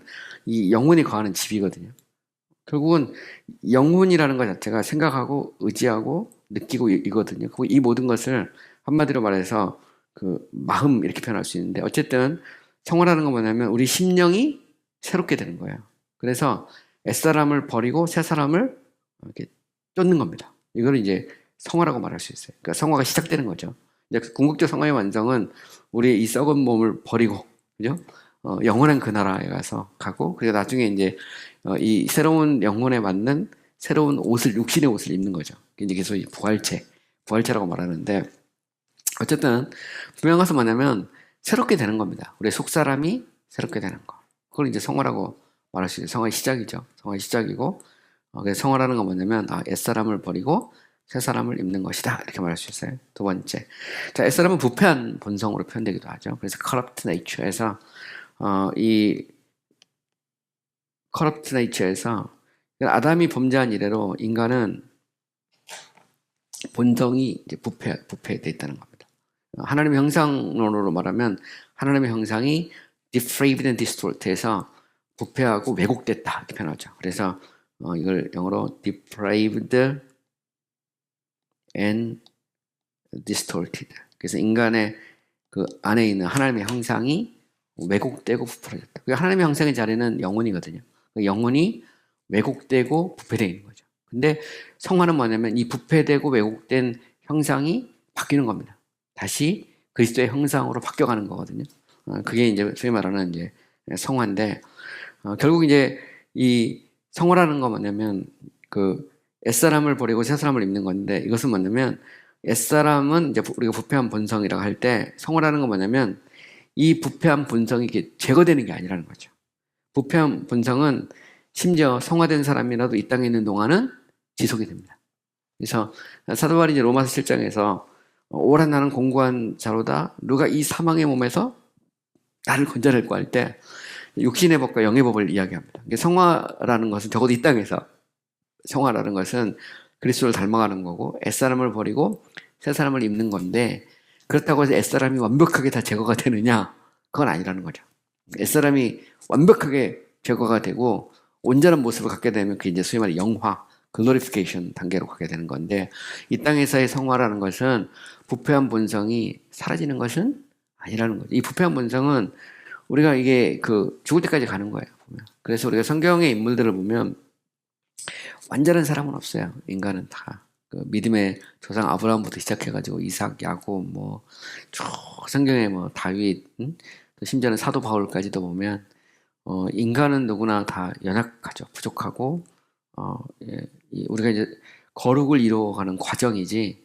이 영혼이 거하는 집이거든요. 결국은 영혼이라는 것 자체가 생각하고 의지하고 느끼고 이거든요. 이 모든 것을 한마디로 말해서 그 마음 이렇게 표현할 수 있는데 어쨌든 성화라는 건 뭐냐면 우리 심령이 새롭게 되는 거예요. 그래서 옛사람을 버리고 새사람을 이렇게 쫓는 겁니다. 이걸 이제 성화라고 말할 수 있어요. 그러니까 성화가 시작되는 거죠. 이제 궁극적 성화의 완성은 우리의 이 썩은 몸을 버리고, 그죠? 영원한 그 나라에 가고, 그리고 나중에 이제 이 새로운 영혼에 맞는 새로운 옷을, 육신의 옷을 입는 거죠. 이게 소위 부활체라고 말하는데, 어쨌든 분명한 것은 뭐냐면 새롭게 되는 겁니다. 우리의 속사람이 새롭게 되는 거. 그걸 이제 성화라고 말할 수 있어요. 성화의 시작이죠. 성화의 시작이고, 그래서 성화라는 건 뭐냐면 옛사람을 버리고 새 사람을 입는 것이다 이렇게 말할 수 있어요. 두 번째, 자, 옛사람은 부패한 본성으로 표현되기도 하죠. 그래서 corrupt nature에서 이 corrupt nature에서 아담이 범죄한 이래로 인간은 본성이 이제 부패되어 있다는 겁니다. 하나님의 형상론으로 말하면 하나님의 형상이 depraved and distorted해서 부패하고 왜곡됐다 이렇게 표현하죠. 그래서 이걸 영어로 depraved and distorted. 그래서 인간의 그 안에 있는 하나님의 형상이 왜곡되고 부풀어졌다. 하나님의 형상의 자리는 영혼이거든요. 영혼이 왜곡되고 부패되어 있는 거죠. 근데 성화는 뭐냐면 이 부패되고 왜곡된 형상이 바뀌는 겁니다. 다시 그리스도의 형상으로 바뀌어가는 거거든요. 그게 이제 소위 말하는 이제 성화인데 결국 이제 이 성화라는 건 뭐냐면 그 옛사람을 버리고 새사람을 입는 건데 이것은 뭐냐면 옛사람은 이제 우리가 부패한 본성이라고 할 때 성화라는 건 뭐냐면 이 부패한 본성이 이렇게 제거되는 게 아니라는 거죠. 부패한 본성은 심지어 성화된 사람이라도 이 땅에 있는 동안은 지속이 됩니다. 그래서 사도 바울이 이제 로마서 7장에서 오라 나는 공고한 자로다 누가 이 사망의 몸에서 나를 건져낼까 할 때 육신의 법과 영의 법을 이야기합니다. 성화라는 것은 적어도 이 땅에서 성화라는 것은 그리스도를 닮아가는 거고 옛사람을 버리고 새사람을 입는 건데 그렇다고 해서 옛사람이 완벽하게 다 제거가 되느냐? 그건 아니라는 거죠. 옛사람이 완벽하게 제거가 되고 온전한 모습을 갖게 되면 그게 이제 소위 말해 영화, 글로리피케이션 단계로 가게 되는 건데 이 땅에서의 성화라는 것은 부패한 본성이 사라지는 것은 아니라는 거죠. 이 부패한 본성은 우리가 이게 그 죽을 때까지 가는 거예요. 보면. 그래서 우리가 성경의 인물들을 보면 완전한 사람은 없어요. 인간은 다. 그 믿음의 조상 아브라함부터 시작해가지고 이삭, 야곱, 쭉 성경에 다윗, 또 심지어는 사도 바울까지도 보면 인간은 누구나 다 연약하죠. 부족하고 우리가 이제 거룩을 이루어가는 과정이지,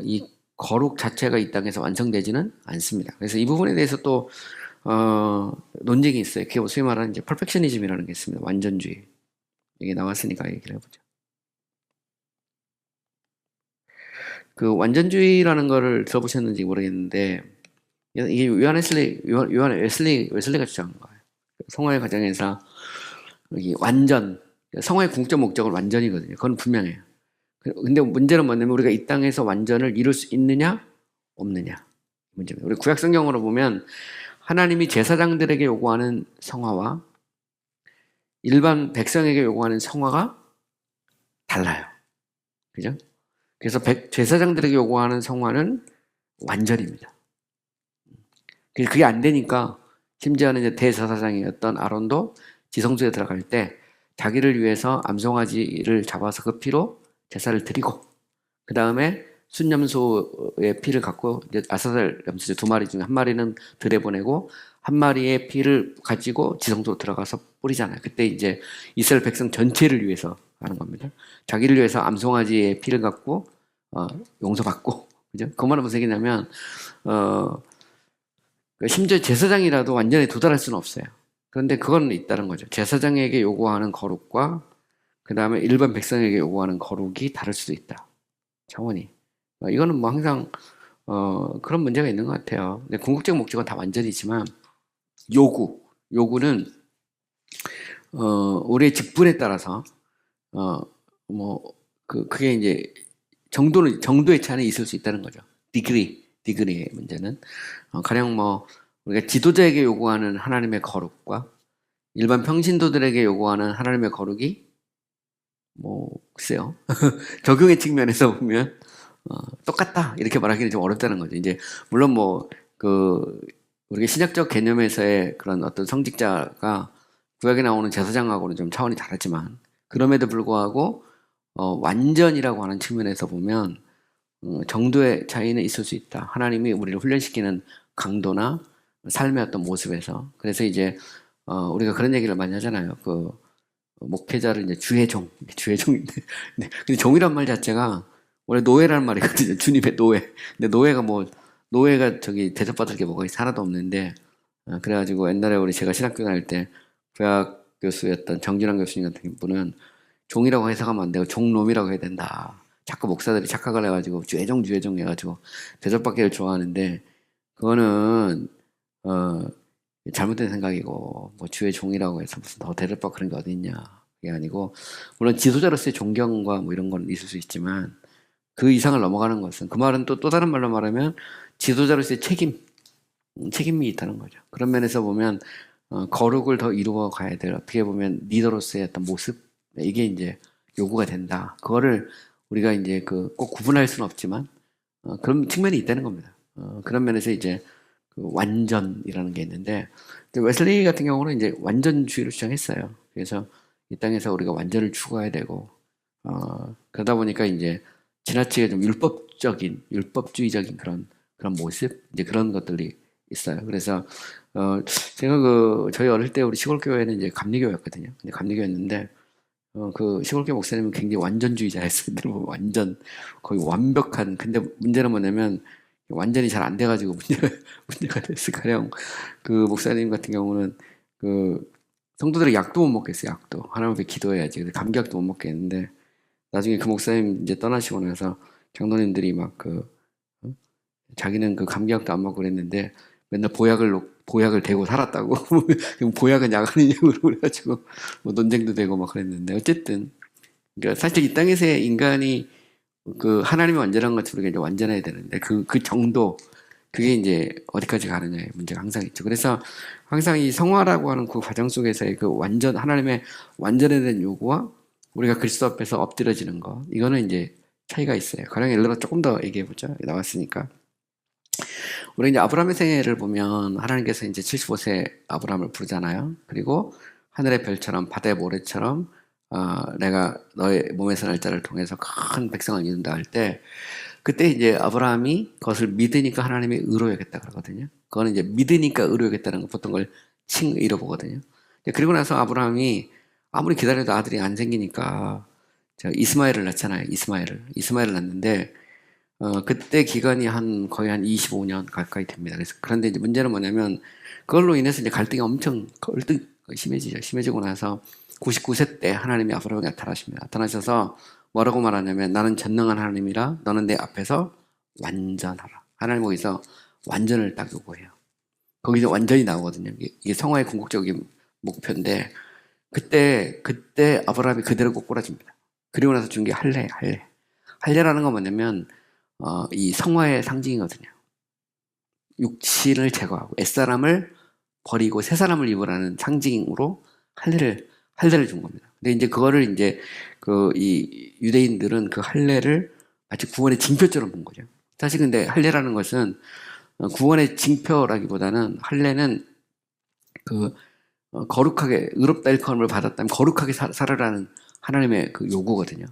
이 거룩 자체가 이 땅에서 완성되지는 않습니다. 그래서 이 부분에 대해서 또, 논쟁이 있어요. 그게 소위 말하는 이제 퍼펙셔니즘이라는 게 있습니다. 완전주의. 이게 나왔으니까 얘기를 해보죠. 그 완전주의라는 거를 들어보셨는지 모르겠는데, 이게 요한 웨슬리가 주장한 거예요. 성화의 과정에서 이 완전, 성화의 궁극적 목적은 완전이거든요. 그건 분명해요. 근데 문제는 뭐냐면 우리가 이 땅에서 완전을 이룰 수 있느냐 없느냐 문제입니다. 우리 구약 성경으로 보면 하나님이 제사장들에게 요구하는 성화와 일반 백성에게 요구하는 성화가 달라요. 그죠? 그래서 제사장들에게 요구하는 성화는 완전입니다. 그게 안 되니까 심지어는 이제 대제사장이었던 아론도 지성소에 들어갈 때 자기를 위해서 암송아지를 잡아서 그 피로 제사를 드리고 그 다음에 순염소의 피를 갖고 이제 아사살 염소 2마리 중에 1마리는 들에 보내고 1마리의 피를 가지고 지성소로 들어가서 뿌리잖아요. 그때 이제 이스라엘 백성 전체를 위해서 하는 겁니다. 자기를 위해서 암송아지의 피를 갖고 용서받고 그죠? 그 말은 무슨 얘기냐면 심지어 제사장이라도 완전히 도달할 수는 없어요. 그런데 그건 있다는 거죠. 제사장에게 요구하는 거룩과 그 다음에 일반 백성에게 요구하는 거룩이 다를 수도 있다. 차원이. 이거는 뭐 항상 그런 문제가 있는 것 같아요. 근데 궁극적 목적은 다 완전이지만 요구는 우리의 직분에 따라서 그게 이제 정도의 차이는 있을 수 있다는 거죠. 디그리의 문제는 가령 우리가 지도자에게 요구하는 하나님의 거룩과 일반 평신도들에게 요구하는 하나님의 거룩이 글쎄요. 적용의 측면에서 보면 똑같다 이렇게 말하기는 좀 어렵다는 거죠. 이제 물론 우리가 신약적 개념에서의 그런 어떤 성직자가 구약에 나오는 제사장하고는 좀 차원이 다르지만 그럼에도 불구하고 완전이라고 하는 측면에서 보면 정도의 차이는 있을 수 있다. 하나님이 우리를 훈련시키는 강도나 삶의 어떤 모습에서. 그래서 이제 우리가 그런 얘기를 많이 하잖아요. 목회자를 이제 주의종인데 근데 종이란 말 자체가 원래 노예라는 말이거든요. 주님의 노예. 근데 노예가 대접받을 게 뭐가 하나도 없는데 그래가지고 옛날에 제가 신학교 다닐 때 구약 교수였던 정진환 교수님 같은 분은 종이라고 해석하면 안 되고 종놈이라고 해야 된다. 자꾸 목사들이 착각을 해가지고 주의종 해가지고 대접받기를 좋아하는데 그거는 잘못된 생각이고 주의 종이라고 해서 무슨 더 대접받고 그런 게 어디 있냐 그게 아니고 물론 지도자로서의 존경과 이런 건 있을 수 있지만 그 이상을 넘어가는 것은 그 말은 또 다른 말로 말하면 지도자로서의 책임이 있다는 거죠. 그런 면에서 보면 거룩을 더 이루어 가야 될 어떻게 보면 리더로서의 어떤 모습 이게 이제 요구가 된다. 그거를 우리가 이제 꼭 구분할 수는 없지만 그런 측면이 있다는 겁니다. 그런 면에서 이제 완전이라는 게 있는데 웨슬리 같은 경우는 이제 완전주의를 주장했어요. 그래서 이 땅에서 우리가 완전을 추구해야 되고 그러다 보니까 이제 지나치게 좀 율법주의적인 그런 모습 이제 그런 것들이 있어요. 그래서 제가 저희 어릴 때 우리 시골 교회는 이제 감리교였거든요. 근데 감리교였는데 그 시골교 목사님은 굉장히 완전주의자였어요. 완전 거의 완벽한. 근데 문제는 뭐냐면 완전히 잘 안 돼가지고 문제가 됐을 가령 그 목사님 같은 경우는 성도들이 약도 못 먹겠어요. 약도 하나님 앞에 기도해야지. 근데 감기약도 못 먹겠는데 나중에 그 목사님 이제 떠나시고 나서 장로님들이 자기는 그 감기약도 안 먹고 그랬는데 맨날 보약을 대고 살았다고. 보약은 약 아니냐고 그래가지고 논쟁도 되고 그랬는데 어쨌든 그러니까 사실 이 땅에서의 인간이 하나님이 완전한 것처럼 우리가 이제 완전해야 되는데 그 정도 그게 이제 어디까지 가느냐의 문제가 항상 있죠. 그래서 항상 이 성화라고 하는 그 과정 속에서의 하나님의 완전에 대한 요구와 우리가 그리스도 앞에서 엎드려지는 거 이거는 이제 차이가 있어요. 가령 예를 들어 조금 더 얘기해 보죠. 나왔으니까. 우리 이제 아브라함의 생애를 보면 하나님께서 이제 75세 아브라함을 부르잖아요. 그리고 하늘의 별처럼 바다의 모래처럼 내가 너의 몸에서 날 자를 통해서 큰 백성을 이룬다 할 때 그때 이제 아브라함이 그것을 믿으니까 하나님이 의로 여겼다 그러거든요. 그거는 이제 믿으니까 의로 여겼다는 거 보통 걸 칭의로 보거든요. 그리고 나서 아브라함이 아무리 기다려도 아들이 안 생기니까 이스마엘을 낳잖아요. 이스마엘을 낳는데 그때 기간이 거의 한 25년 가까이 됩니다. 그런데 이제 문제는 뭐냐면 그걸로 인해서 이제 갈등이 엄청 심해지죠. 심해지고 나서 99세 때 하나님이 아브라함에게 나타나십니다. 나타나셔서 뭐라고 말하냐면 나는 전능한 하나님이라 너는 내 앞에서 완전하라. 하나님 거기서 완전을 딱 요구해요. 거기서 완전히 나오거든요. 이게 성화의 궁극적인 목표인데 그때 아브라함이 그대로 꼬꾸라집니다. 그리고 나서 준 게 할례라는 건 뭐냐면 이 성화의 상징이거든요. 육신을 제거하고 옛사람을 버리고 새 사람을 입으라는 상징으로 할례를 준 겁니다. 근데 이제 그거를 이제 이 유대인들은 그 할례를 마치 구원의 징표처럼 본 거죠. 사실 근데 할례라는 것은 구원의 징표라기보다는 할례는 거룩하게 의롭다 일컬음을 받았다면 거룩하게 살아라는 하나님의 그 요구거든요.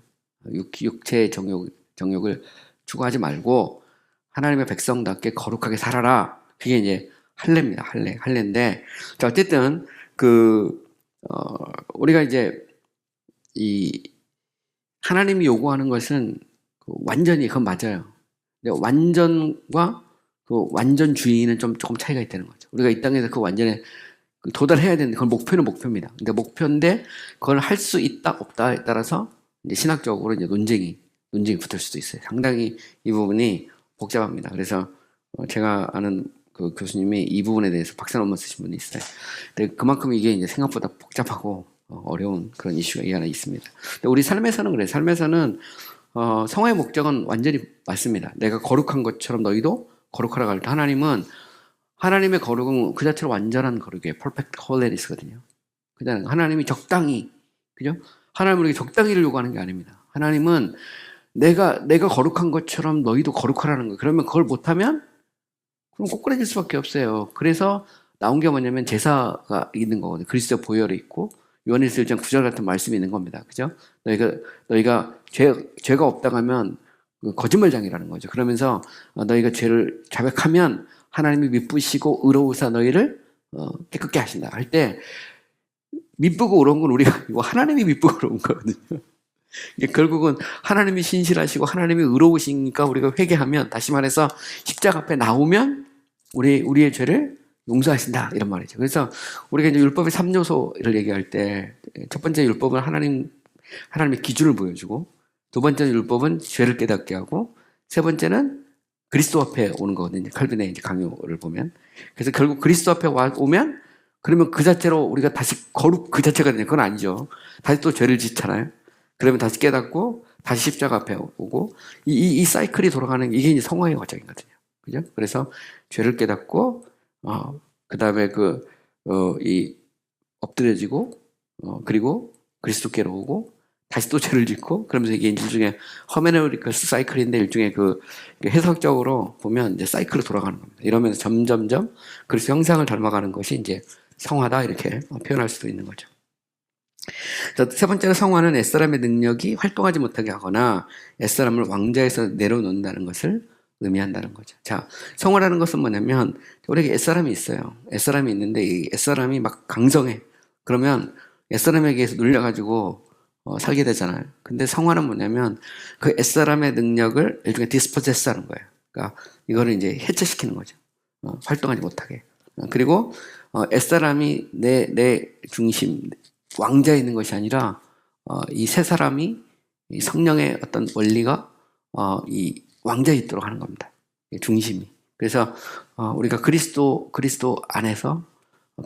육체의 정욕을 추구하지 말고 하나님의 백성답게 거룩하게 살아라. 그게 이제 할례입니다. 할례인데 자 어쨌든 우리가 이제 이 하나님이 요구하는 것은 완전히 그건 맞아요. 근데 완전과 완전주의는 조금 차이가 있다는 거죠. 우리가 이 땅에서 그 완전에 도달해야 되는데 그건 목표입니다. 근데 목표인데 그걸 할 수 있다 없다에 따라서 이제 신학적으로 이제 논쟁이 붙을 수도 있어요. 상당히 이 부분이 복잡합니다. 그래서 제가 아는 그 교수님이 이 부분에 대해서 박사 논문 쓰신 분이 있어요. 근데 그만큼 이게 이제 생각보다 복잡하고 어려운 그런 이슈가 이 안에 있습니다. 근데 우리 삶에서는 그래요. 삶에서는 성화의 목적은 완전히 맞습니다. 내가 거룩한 것처럼 너희도 거룩하라고 할 때 하나님의 거룩은 그 자체로 완전한 거룩이에요. perfect holiness거든요. 그냥 하나님이 적당히, 그죠? 하나님은 우리에게 적당히를 요구하는 게 아닙니다. 하나님은 내가 거룩한 것처럼 너희도 거룩하라는 거예요. 그러면 그걸 못하면 그럼 꼬꾸라질 수밖에 없어요. 그래서 나온 게 뭐냐면 제사가 있는 거거든요. 그리스도 보혈이 있고 요한일서 1장 9절 같은 말씀이 있는 겁니다. 그죠? 너희가 죄가 없다고 하면 거짓말장이라는 거죠. 그러면서 너희가 죄를 자백하면 하나님이 미쁘시고 의로우사 너희를 깨끗게 하신다. 할 때 미쁘고 의로운 건 우리가 이거 하나님이 미쁘고 의로운 거거든요. 결국은 하나님이 신실하시고 하나님이 의로우시니까 우리가 회개하면 다시 말해서 십자가 앞에 나오면 우리의 죄를 용서하신다 이런 말이죠. 그래서 우리가 이제 율법의 3요소를 얘기할 때 첫 번째 율법은 하나님의 기준을 보여주고 두 번째 율법은 죄를 깨닫게 하고 세 번째는 그리스도 앞에 오는 거거든요. 칼빈의 이제 강요를 보면. 그래서 결국 그리스도 앞에 오면 그러면 그 자체로 우리가 다시 거룩 그 자체가 되냐? 그건 아니죠. 다시 또 죄를 짓잖아요. 그러면 다시 깨닫고 다시 십자가 앞에 오고 이 사이클이 돌아가는 이게 이제 성화의 과정이거든요. 그죠? 그래서 죄를 깨닫고 그 다음에 이 엎드려지고 그리고 그리스도께로 오고 다시 또 죄를 짓고 그러면서 이게 일종의 허메네우티컬 사이클인데 일종의 해석적으로 보면 이제 사이클로 돌아가는 겁니다. 이러면서 점점점 그리스도 형상을 닮아가는 것이 이제 성화다 이렇게 표현할 수도 있는 거죠. 세 번째로 성화는 옛사람의 능력이 활동하지 못하게 하거나 옛사람을 왕좌에서 내려놓는다는 것을 의미한다는 거죠. 자, 성화라는 것은 뭐냐면 우리에게 옛사람이 있어요. 옛사람이 있는데 이 옛사람이 막 강성해. 그러면 옛사람에게 의해서 눌려가지고 살게 되잖아요. 근데 성화는 뭐냐면 그 옛사람의 능력을 일종의 디스포제스 하는 거예요. 그러니까 이거를 이제 해체시키는 거죠. 활동하지 못하게. 그리고 옛사람이 내 중심, 왕자에 있는 것이 아니라 이 세 사람이 이 성령의 어떤 원리가 이 왕자에 있도록 하는 겁니다. 중심이. 그래서 우리가 그리스도 안에서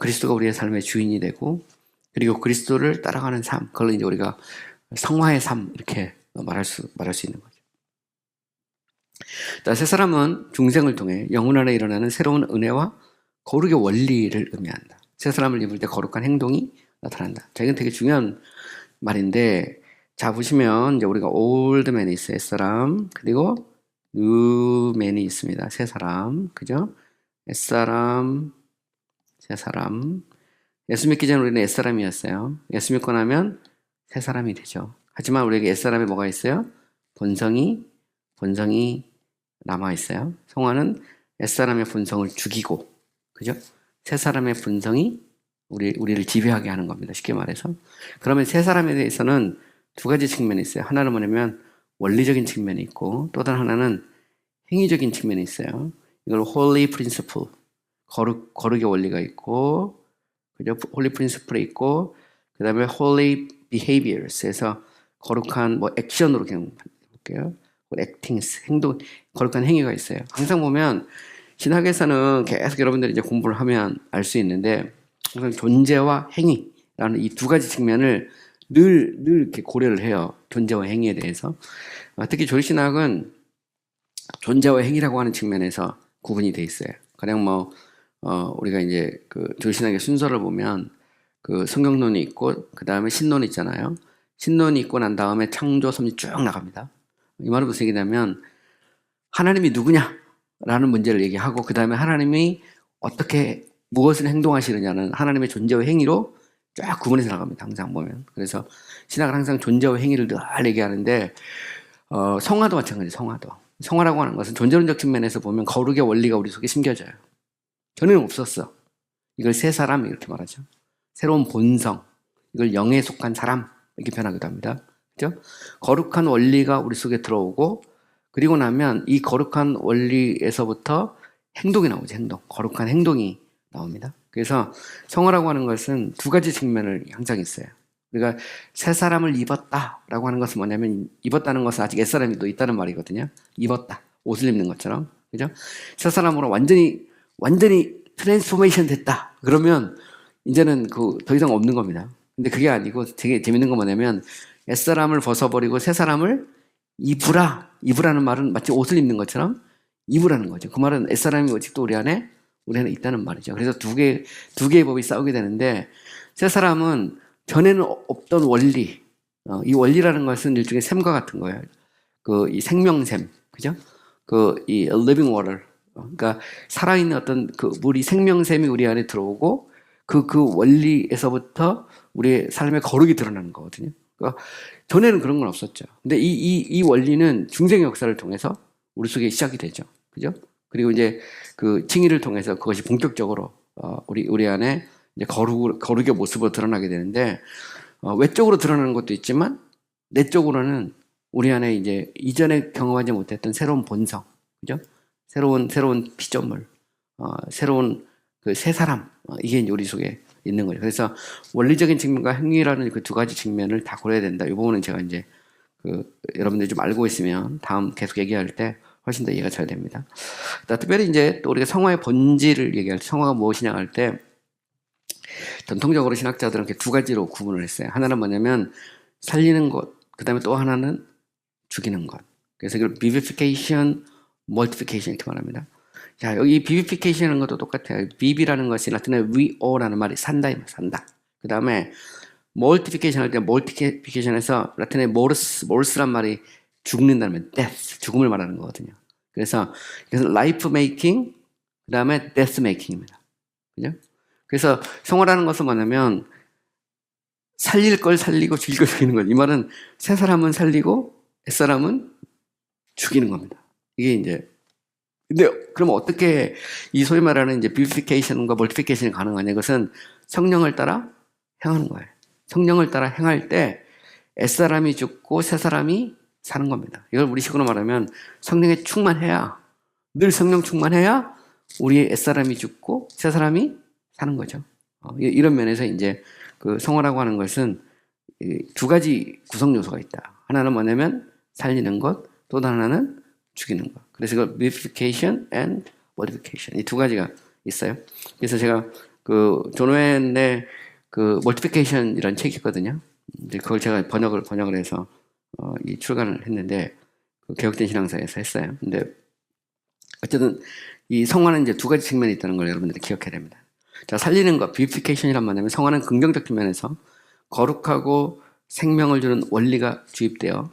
그리스도가 우리의 삶의 주인이 되고 그리고 그리스도를 따라가는 삶, 그걸 이제 우리가 성화의 삶 이렇게 말할 수 있는 거죠. 자, 세 사람은 중생을 통해 영혼 안에 일어나는 새로운 은혜와 거룩의 원리를 의미한다. 새 사람을 입을 때 거룩한 행동이 나타난다. 자, 이건 되게 중요한 말인데, 자, 보시면 이제 우리가 올드맨이 있어요. 옛사람. 그리고 뉴맨이 있습니다. 새 사람. 그죠? 옛사람, 새 사람. 예수 믿기 전에 우리는 옛사람이었어요. 예수 믿고 나면 새 사람이 되죠. 하지만 우리에게 옛사람에 뭐가 있어요? 본성이 남아있어요. 성화는 옛사람의 본성을 죽이고, 그죠? 새 사람의 본성이 우리를 지배하게 하는 겁니다. 쉽게 말해서. 그러면 새 사람에 대해서는 두 가지 측면이 있어요. 하나는 뭐냐면 원리적인 측면이 있고 또 다른 하나는 행위적인 측면이 있어요. 이걸 holy principle, 거룩의 원리가 있고, 그죠? holy principle이 있고, 그 다음에 holy behaviors에서 거룩한 뭐 액션으로 그냥 볼게요. actings, 행동, 거룩한 행위가 있어요. 항상 보면 신학에서는 계속 여러분들이 이제 공부를 하면 알 수 있는데 항상 존재와 행위라는 이 두 가지 측면을 늘 이렇게 고려를 해요. 존재와 행위에 대해서. 특히 조리신학은 존재와 행위라고 하는 측면에서 구분이 돼 있어요. 가령 우리가 이제 그 조리신학의 순서를 보면 그 성경론이 있고 그 다음에 신론이 있잖아요. 신론이 있고 난 다음에 창조, 섭리 쭉 나갑니다. 이 말은 무슨 얘기냐면 하나님이 누구냐라는 문제를 얘기하고 그 다음에 하나님이 어떻게 무엇을 행동하시느냐는 하나님의 존재와 행위로 쫙 구분해서 나갑니다. 항상 보면. 그래서 신학은 항상 존재와 행위를 늘 얘기하는데 성화도 마찬가지. 성화라고 하는 것은 존재론적 측면에서 보면 거룩의 원리가 우리 속에 심겨져요. 전에는 없었어. 이걸 새 사람 이렇게 말하죠. 새로운 본성, 이걸 영에 속한 사람 이렇게 표현하기도 합니다. 그죠? 거룩한 원리가 우리 속에 들어오고 그리고 나면 이 거룩한 원리에서부터 행동이 나오죠. 거룩한 행동이 나옵니다. 그래서 성화라고 하는 것은 두 가지 측면을 항상 있어요. 우리가 새 사람을 입었다라고 하는 것은 뭐냐면 입었다는 것은 아직 옛사람이 또 있다는 말이거든요. 입었다. 옷을 입는 것처럼. 그죠? 새 사람으로 완전히 트랜스포메이션 됐다. 그러면 이제는 더 이상 없는 겁니다. 근데 그게 아니고 되게 재밌는 건 뭐냐면 옛사람을 벗어버리고 새 사람을 입으라는 말은 마치 옷을 입는 것처럼 입으라는 거죠. 그 말은 옛사람이 아직도 우리 안에 있다는 말이죠. 그래서 두 개의 법이 싸우게 되는데 새 사람은 전에는 없던 원리, 이 원리라는 것은 일종의 샘과 같은 거예요. 이 생명샘, 그죠? 이 living water, 그러니까 살아있는 어떤 물이 생명샘이 우리 안에 들어오고 그 원리에서부터 우리의 삶의 거룩이 드러나는 거거든요. 그러니까 전에는 그런 건 없었죠. 근데 이 원리는 중생의 역사를 통해서 우리 속에 시작이 되죠. 그죠? 그리고 이제 그 칭의를 통해서 그것이 본격적으로 우리 안에 이제 거룩의 모습으로 드러나게 되는데 외적으로 드러나는 것도 있지만 내적으로는 우리 안에 이제 이전에 경험하지 못했던 새로운 본성, 그죠? 새로운 피조물, 새로운 그 새 사람, 이게 이제 우리 속에 있는 거죠. 그래서 원리적인 측면과 행위라는 그 두 가지 측면을 다 고려해야 된다. 이 부분은 제가 이제 여러분들이 좀 알고 있으면 다음 계속 얘기할 때 훨씬 더 이해가 잘 됩니다. 특별히 이제 또 우리가 성화의 본질을 얘기할 때 성화가 무엇이냐 할 때 전통적으로 신학자들은 이렇게 두 가지로 구분을 했어요. 하나는 뭐냐면 살리는 것, 그 다음에 또 하나는 죽이는 것. 그래서 이걸 vivification, multiplication 이렇게 말합니다. 자, 여기 vivification이라는 것도 똑같아요. vivi라는 것이 라틴어의 vi오라는 말이 산다. 그 다음에 multiplication 할 때 multiplication에서 라틴어의 mors란 말이 죽는다는 말, death, 죽음을 말하는 거거든요. 그래서 life making, 그 다음에 death making입니다. 그죠? 그래서 성화라는 것은 뭐냐면 살릴 걸 살리고 죽일 걸 죽이는 거예요. 이 말은 새 사람은 살리고 옛사람은 죽이는 겁니다. 이게 이제 근데 그럼 어떻게 이 소위 말하는 이제 뷰티피케이션과 멀티피케이션이 가능하냐? 이것은 성령을 따라 행하는 거예요. 성령을 따라 행할 때 옛사람이 죽고 새 사람이 사는 겁니다. 이걸 우리식으로 말하면 성령에 충만해야 늘 성령 충만해야 우리의 옛사람이 죽고 새 사람이 사는 거죠. 이런 면에서 이제 그 성화라고 하는 것은 두 가지 구성 요소가 있다. 하나는 뭐냐면 살리는 것, 또 하나는 죽이는 것. 그래서 이걸 vivification and multiplication 이 두 가지가 있어요. 그래서 제가 존 오웬의 multiplication이라는 책이 있거든요. 이제 그걸 제가 번역을 해서 이 출간을 했는데 개혁된 신앙사에서 했어요. 근데 어쨌든 이 성화는 이제 두 가지 측면이 있다는 걸 여러분들이 기억해야 됩니다. 자, 살리는 것, vivification이란 말이냐면 성화는 긍정적 측면에서 거룩하고 생명을 주는 원리가 주입되어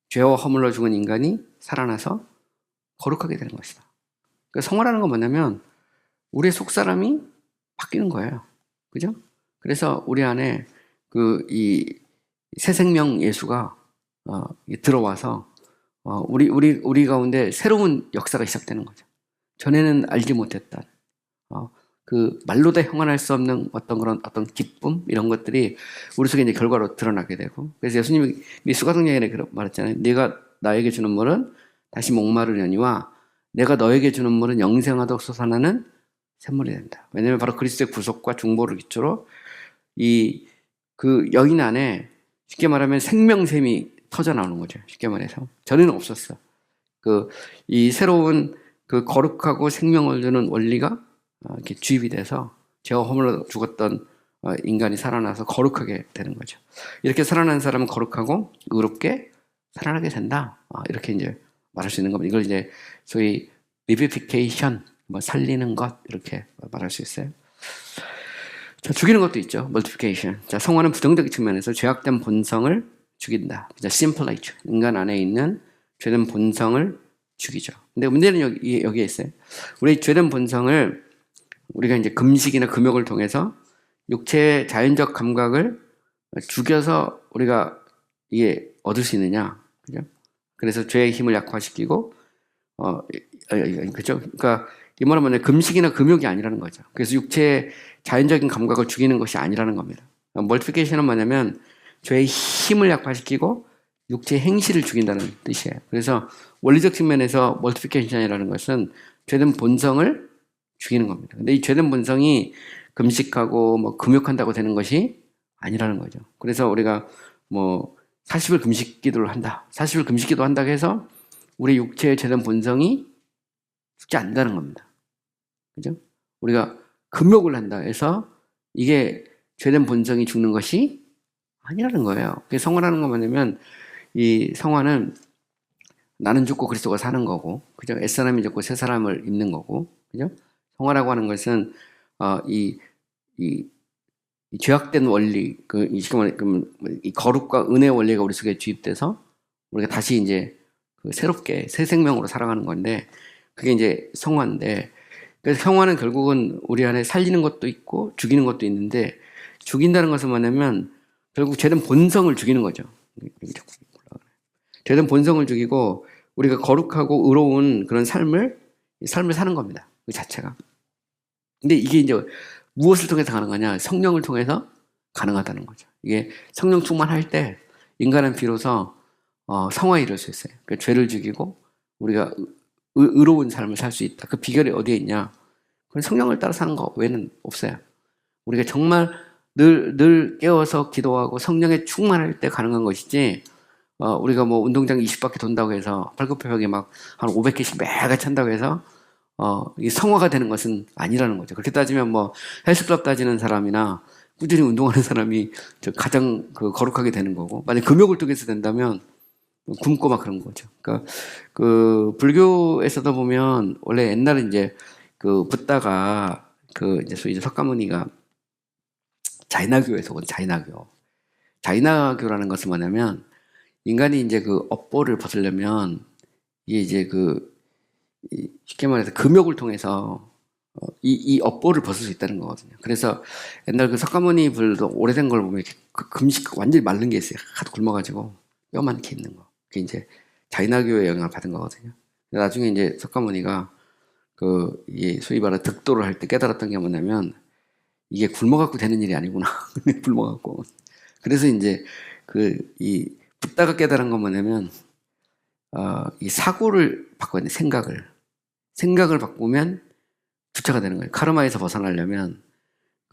죄와 허물로 죽은 인간이 살아나서 거룩하게 되는 것이다. 그러니까 성화라는 건 뭐냐면 우리의 속사람이 바뀌는 거예요. 그죠? 그래서 우리 안에 이 새 생명 예수가 들어와서 우리 가운데 새로운 역사가 시작되는 거죠. 전에는 알지 못했던 그 말로 다 형언할 수 없는 어떤 그런 어떤 기쁨 이런 것들이 우리 속에 이제 결과로 드러나게 되고 그래서 예수님이 수가성경에 말했잖아요. 네가 나에게 주는 물은 다시 목마르려니와 내가 너에게 주는 물은 영생하도록 솟아나는 샘물이 된다. 왜냐하면 바로 그리스도의 구속과 중보를 기초로 이 그 여인 안에 쉽게 말하면 생명샘이 터져 나오는 거죠. 쉽게 말해서 전에는 없었어. 그 이 새로운 그 거룩하고 생명을 주는 원리가 이렇게 주입이 돼서 죄와 허물로 죽었던 인간이 살아나서 거룩하게 되는 거죠. 이렇게 살아난 사람은 거룩하고 의롭게 살아나게 된다. 이렇게 이제 말할 수 있는 겁니다. 이걸 이제 소위 vivification, 뭐 살리는 것 이렇게 말할 수 있어요. 자, 죽이는 것도 있죠. multiplication. 자, 성화는 부정적인 측면에서 죄악된 본성을 죽인다. simple nature. 인간 안에 있는 죄된 본성을 죽이죠. 근데 문제는 여기에 있어요. 우리 죄된 본성을 우리가 이제 금식이나 금욕을 통해서 육체의 자연적 감각을 죽여서 우리가 이게 얻을 수 있느냐. 그죠? 그래서 죄의 힘을 약화시키고, 그죠? 그러니까 이 말은 금식이나 금욕이 아니라는 거죠. 그래서 육체의 자연적인 감각을 죽이는 것이 아니라는 겁니다. 멀티피케이션은 뭐냐면 죄의 힘을 약화시키고 육체의 행실을 죽인다는 뜻이에요. 그래서 원리적 측면에서 멀티피케이션이라는 것은 죄된 본성을 죽이는 겁니다. 근데 이 죄된 본성이 금식하고 뭐 금욕한다고 되는 것이 아니라는 거죠. 그래서 우리가 뭐 40일 금식 기도를 한다. 40일 금식 기도 한다고 해서 우리 육체의 죄된 본성이 죽지 않는다는 겁니다. 그죠? 우리가 금욕을 한다 해서 이게 죄된 본성이 죽는 것이 아니라는 거예요. 성화라는 건 뭐냐면 이 성화는 나는 죽고 그리스도가 사는 거고, 그죠? 옛사람이 죽고 새 사람을 입는 거고, 그죠? 성화라고 하는 것은 이 죄악된 원리, 이 거룩과 은혜 원리가 우리 속에 주입돼서 우리가 다시 이제 새롭게 새 생명으로 살아가는 건데, 그게 이제 성화인데, 그래서 성화는 결국은 우리 안에 살리는 것도 있고 죽이는 것도 있는데, 죽인다는 것은 뭐냐면 결국 죄된 본성을 죽이는 거죠. 죄된 본성을 죽이고 우리가 거룩하고 의로운 그런 삶을 사는 겁니다. 그 자체가. 근데 이게 이제 무엇을 통해서 가능하냐? 성령을 통해서 가능하다는 거죠. 이게 성령 충만할 때 인간은 비로소 성화에 이를 수 있어요. 그러니까 죄를 죽이고 우리가 의로운 삶을 살 수 있다. 그 비결이 어디에 있냐? 그건 성령을 따라 사는 거 외에는 없어요. 우리가 정말 늘 깨워서 기도하고 성령에 충만할 때 가능한 것이지, 우리가 뭐 운동장 20바퀴 돈다고 해서 팔굽혀펴기 막 한 500개씩 매가 찬다고 해서 이 성화가 되는 것은 아니라는 거죠. 그렇게 따지면 뭐 헬스클럽 따지는 사람이나 꾸준히 운동하는 사람이 가장 거룩하게 되는 거고, 만약 금욕을 통해서 된다면 굶고 막 그런 거죠. 그러니까 그 불교에서도 보면 원래 옛날에 이제 그 붓다가 이제 소위 석가모니가 자이나교에서 온 자이나교라는 것은 뭐냐면 인간이 이제 그 업보를 벗으려면 이게 이제 쉽게 말해서 금욕을 통해서 이 업보를 벗을 수 있다는 거거든요. 그래서 옛날 그 석가모니 불도 오래된 걸 보면 금식 완전히 마른 게 있어요. 하도 굶어가지고 뼈만 이렇게 있는 거. 그게 이제 자이나교의 영향을 받은 거거든요. 나중에 이제 석가모니가 이 소위 말하는 득도를 할 때 깨달았던 게 뭐냐면 이게 굶어갖고 되는 일이 아니구나. 굶어갖고. 그래서 이제 이 붓다가 깨달은 건 뭐냐면 이 사고를 바꿔야 돼. 생각을 바꾸면 부처가 되는 거예요. 카르마에서 벗어나려면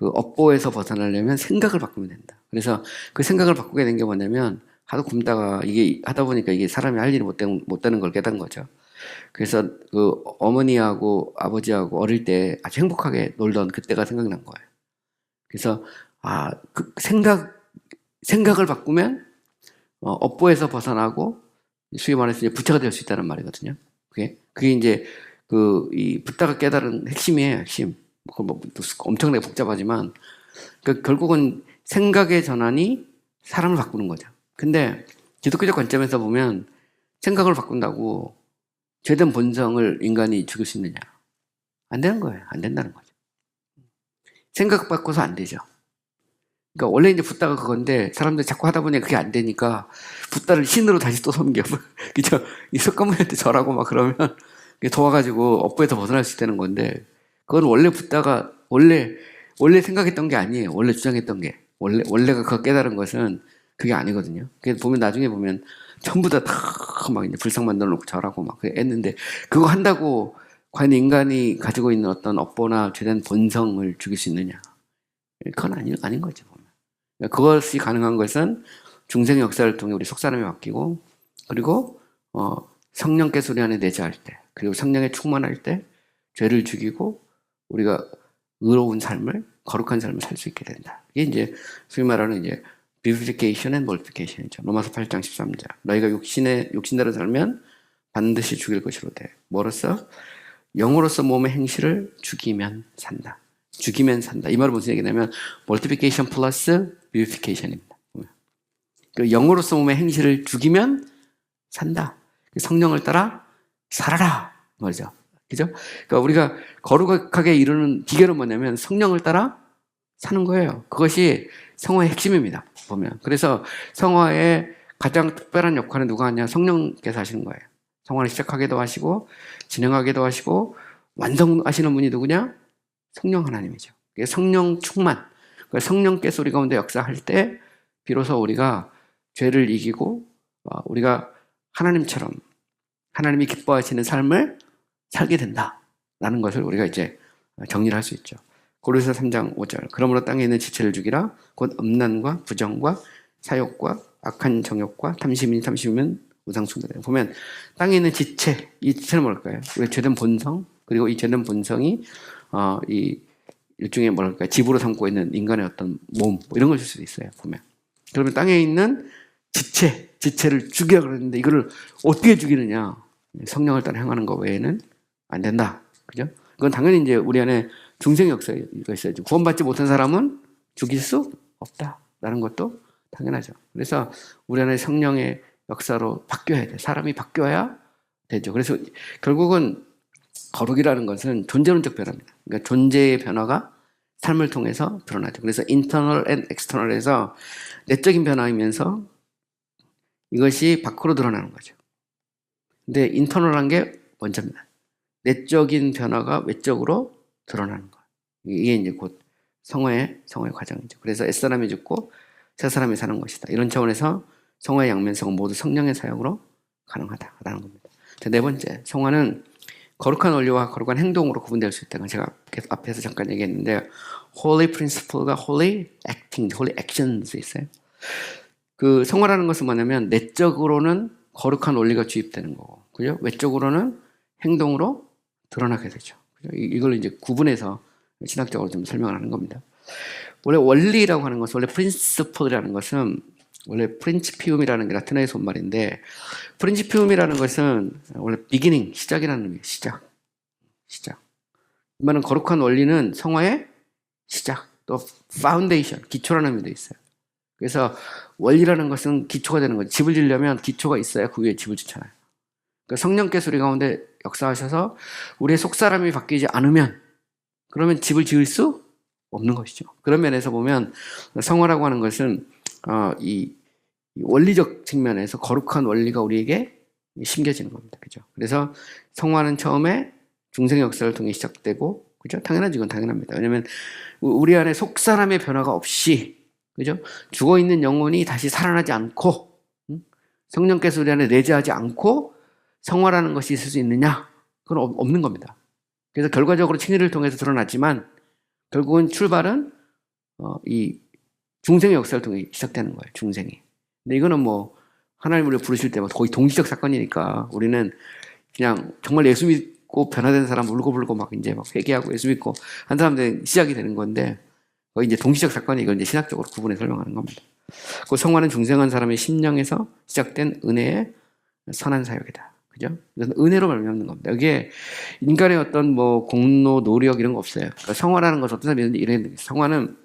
업보에서 벗어나려면 생각을 바꾸면 된다. 그래서 그 생각을 바꾸게 된 게 뭐냐면 하도 굶다가 이게 하다 보니까 이게 사람이 할 일이 못 되는 걸 깨달은 거죠. 그래서 어머니하고 아버지하고 어릴 때 아주 행복하게 놀던 그때가 생각난 거예요. 그래서 생각을 바꾸면 업보에서 벗어나고 소위 말해서 이제 부처가 될 수 있다는 말이거든요. 그게 이제 이 붓다가 깨달은 핵심이에요. 핵심. 뭐 엄청나게 복잡하지만 결국은 생각의 전환이 사람을 바꾸는 거죠. 근데 기독교적 관점에서 보면 생각을 바꾼다고 죄된 본성을 인간이 죽일 수 있느냐? 안 되는 거예요. 안 된다는 거죠. 생각 바꿔서 안 되죠. 그러니까 원래 이제 붓다가 그건데 사람들이 자꾸 하다 보니 그게 안 되니까 붓다를 신으로 다시 또 섬겨. 그죠? 이 석가모니한테 절하고 막 그러면 도와가지고 업보에서 벗어날 수 있다는 건데 그건 원래 붓다가 원래 생각했던 게 아니에요. 원래 주장했던 게. 원래가 그 깨달은 것은 그게 아니거든요. 그래서 보면 나중에 보면 전부 다막 이제 불상 만들어 놓고 절하고 막 했는데 그거 한다고 과연 인간이 가지고 있는 어떤 업보나 죄된 본성을 죽일 수 있느냐? 그건 아닌 거죠. 보면. 그것이 가능한 것은 중생 역사를 통해 우리 속사람이 바뀌고 그리고 성령께서 우리 안에 내재할 때 그리고 성령에 충만할 때 죄를 죽이고 우리가 의로운 삶을 거룩한 삶을 살 수 있게 된다. 이게 이제 소위 말하는 이제 vivification and multiplication이죠. 로마서 8장 13절. 너희가 육신대로 살면 반드시 죽일 것이로되 뭐로써? 영으로서 몸의 행실을 죽이면 산다. 죽이면 산다. 이 말은 무슨 얘기냐면 multiplication plus vivification입니다. 그 영으로서 몸의 행실을 죽이면 산다. 성령을 따라 살아라 말이죠. 그죠? 그러니까 우리가 거룩하게 이루는 비결은 뭐냐면 성령을 따라 사는 거예요. 그것이 성화의 핵심입니다. 보면. 그래서 성화의 가장 특별한 역할은 누가 하냐? 성령께서 하시는 거예요. 성화를 시작하기도 하시고 진행하기도 하시고 완성하시는 분이 누구냐? 성령 하나님이죠. 성령 충만. 성령께서 우리 가운데 역사할 때 비로소 우리가 죄를 이기고 우리가 하나님처럼 하나님이 기뻐하시는 삶을 살게 된다라는 것을 우리가 이제 정리를 할 수 있죠. 고린도서 3장 5절. 그러므로 땅에 있는 지체를 죽이라. 곧 음란과 부정과 사욕과 악한 정욕과 탐심이면 우상숭배다. 보면 땅에 있는 지체, 이 지체는 뭘까요? 우리 죄된 본성, 그리고 이 죄된 본성이 이 일종의 뭐랄까요? 집으로 삼고 있는 인간의 어떤 몸, 뭐 이런 걸 줄 수도 있어요. 보면. 그러면 땅에 있는 지체를 죽이라 그랬는데 이거를 어떻게 죽이느냐? 성령을 따라 행하는 것 외에는 안 된다. 그죠? 그건 당연히 이제 우리 안에 중생 역사가 있어야죠. 구원받지 못한 사람은 죽일 수 없다라는 것도 당연하죠. 그래서 우리 안에 성령의 역사로 바뀌어야 돼. 사람이 바뀌어야 되죠. 그래서 결국은 거룩이라는 것은 존재론적 변화입니다. 그러니까 존재의 변화가 삶을 통해서 드러나죠. 그래서 internal and external에서 내적인 변화이면서 이것이 밖으로 드러나는 거죠. 근데 인터널한 게 먼저입니다. 내적인 변화가 외적으로 드러나는 거. 이게 이제 곧 성화의 과정이죠. 그래서 옛사람이 죽고 새사람이 사는 것이다. 이런 차원에서 성화의 양면성은 모두 성령의 사역으로 가능하다라는 겁니다. 자, 네 번째, 성화는 거룩한 원리와 거룩한 행동으로 구분될 수 있다는 건 제가 앞에서 잠깐 얘기했는데 holy principle과 holy acting, holy actions 있어요. 그 성화라는 것은 뭐냐면 내적으로는 거룩한 원리가 주입되는 거고, 그죠? 외적으로는 행동으로 드러나게 되죠. 그죠? 이걸 이제 구분해서 신학적으로 좀 설명을 하는 겁니다. 원래 원리라고 하는 것은, 원래 principle이라는 것은 원래 principium이라는 게 라틴어의 손말인데, principium이라는 것은 원래 beginning, 시작이라는 의미예요. 시작. 이 말은 거룩한 원리는 성화의 시작, 또 foundation, 기초라는 의미도 있어요. 그래서 원리라는 것은 기초가 되는 거죠. 집을 지으려면 기초가 있어야 그 위에 집을 짓잖아요. 그러니까 성령께서 우리 가운데 역사하셔서 우리의 속사람이 바뀌지 않으면 그러면 집을 지을 수 없는 것이죠. 그런 면에서 보면 성화라고 하는 것은 이 원리적 측면에서 거룩한 원리가 우리에게 심겨지는 겁니다. 그죠? 그래서 성화는 처음에 중생 역사를 통해 시작되고, 그죠? 당연하지, 이건 당연합니다. 왜냐하면 우리 안에 속사람의 변화가 없이, 그죠? 죽어 있는 영혼이 다시 살아나지 않고, 성령께서 우리 안에 내재하지 않고 성화라는 것이 있을 수 있느냐? 그건 없는 겁니다. 그래서 결과적으로 칭의를 통해서 드러났지만 결국은 출발은 이 중생의 역사를 통해 시작되는 거예요. 중생이. 근데 이거는 뭐 하나님 우리를 부르실 때 거의 동시적 사건이니까 우리는 그냥 정말 예수 믿고 변화된 사람 울고불고 막 이제 막 회개하고 예수 믿고 한 사람들 시작이 되는 건데 거의 이제 동시적 사건이 이걸 이제 신학적으로 구분해 설명하는 겁니다. 그 성화는 중생한 사람의 심령에서 시작된 은혜의 선한 사역이다. 그죠? 그래서 은혜로 말미암는 겁니다. 여기에 인간의 어떤 뭐 공로, 노력 이런 거 없어요. 그러니까 성화라는 것은 어떤 사람이 이런 성화는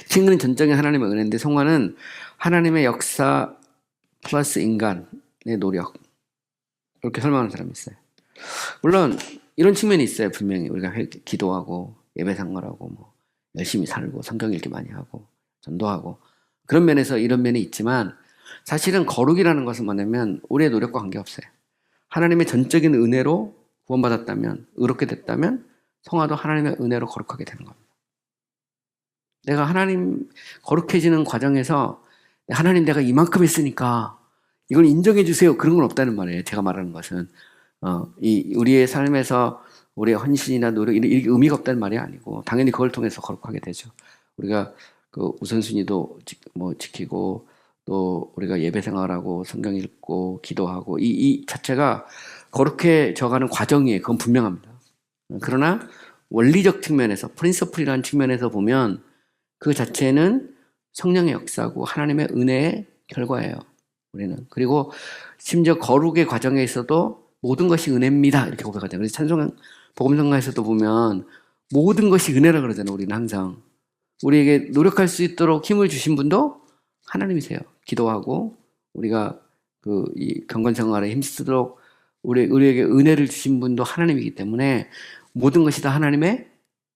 칭의는 전적인 하나님의 은혜인데 성화는 하나님의 역사 플러스 인간의 노력, 이렇게 설명하는 사람이 있어요. 물론 이런 측면이 있어요. 분명히 우리가 기도하고 예배 생활하고 뭐 열심히 살고 성경 읽기 많이 하고 전도하고 그런 면에서 이런 면이 있지만 사실은 거룩이라는 것은 뭐냐면 우리의 노력과 관계없어요. 하나님의 전적인 은혜로 구원받았다면, 의롭게 됐다면 성화도 하나님의 은혜로 거룩하게 되는 겁니다. 내가 하나님 거룩해지는 과정에서 하나님 내가 이만큼 했으니까 이걸 인정해 주세요. 그런 건 없다는 말이에요. 제가 말하는 것은 우리의 삶에서 우리의 헌신이나 노력 이게 의미가 없다는 말이 아니고 당연히 그걸 통해서 거룩하게 되죠. 우리가 그 우선순위도 지키고 또 우리가 예배 생활하고 성경 읽고 기도하고 이 자체가 거룩해져가는 과정이에요. 그건 분명합니다. 그러나 원리적 측면에서 프린서플이라는 측면에서 보면 그 자체는 성령의 역사고 하나님의 은혜의 결과예요. 우리는. 그리고 심지어 거룩의 과정에 있어도 모든 것이 은혜입니다. 이렇게 고백하잖아요. 그래서 찬송 복음성가에서도 보면 모든 것이 은혜라 그러잖아요. 우리는 항상. 우리에게 노력할 수 있도록 힘을 주신 분도 하나님이세요. 기도하고 우리가 이 경건 생활에 힘쓰도록 우리에게 은혜를 주신 분도 하나님이기 때문에 모든 것이 다 하나님의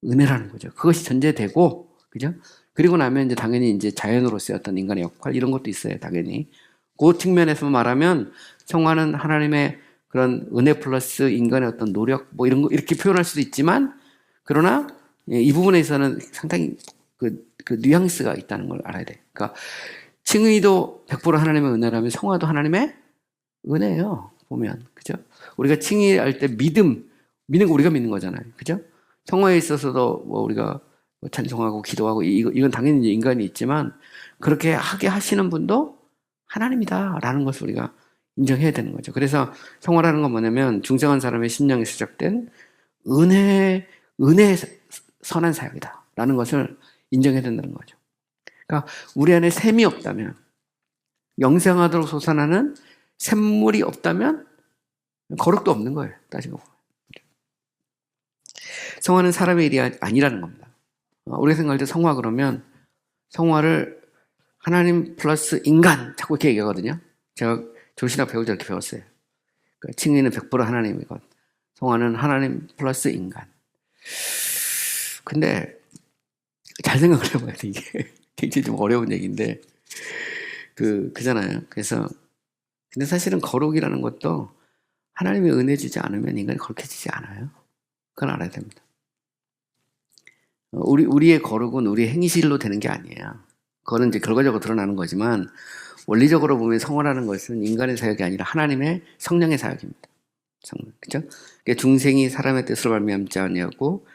은혜라는 거죠. 그것이 전제되고, 그죠? 그리고 나면 이제 당연히 이제 자연으로서의 어떤 인간의 역할 이런 것도 있어요. 당연히. 그 측면에서 말하면 성화는 하나님의 그런 은혜 플러스 인간의 어떤 노력 이런 거 이렇게 표현할 수도 있지만, 그러나 이 부분에서는 상당히 그 뉘앙스가 있다는 걸 알아야 돼. 그러니까 칭의도 100% 하나님의 은혜라면 성화도 하나님의 은혜예요. 보면, 그죠? 우리가 칭의할 때 믿는 거 우리가 믿는 거잖아요. 그죠? 성화에 있어서도 우리가 찬송하고 기도하고 이건 당연히 인간이 있지만 그렇게 하게 하시는 분도 하나님이다라는 것을 우리가 인정해야 되는 거죠. 그래서 성화라는 건 뭐냐면 중생한 사람의 심령에 시작된 은혜의 선한 사역이다라는 것을 인정해야 된다는 거죠. 그러니까 우리 안에 샘이 없다면, 영생하도록 솟아나는 샘물이 없다면 거룩도 없는 거예요. 따지고 보면. 성화는 사람의 일이 아니라는 겁니다. 우리가 생각할 때 성화 그러면 성화를 하나님 플러스 인간 자꾸 이렇게 얘기하거든요. 제가 졸신학 배울 때 이렇게 배웠어요. 그러니까 칭의는 100% 하나님이고 성화는 하나님 플러스 인간. 근데 잘 생각을 해봐야 돼. 이게 굉장히 좀 어려운 얘기인데 그잖아요. 그래서 근데 사실은 거룩이라는 것도 하나님의 은혜 주지 않으면 인간이 거룩해지지 않아요. 그건 알아야 됩니다. 우리의 거룩은 우리의 행실로 되는 게 아니에요. 그거는 이제 결과적으로 드러나는 거지만 원리적으로 보면 성화라는 것은 인간의 사역이 아니라 하나님의 성령의 사역입니다. 성령, 그죠? 그러니까 중생이 사람의 뜻으로 말미암지 아니하고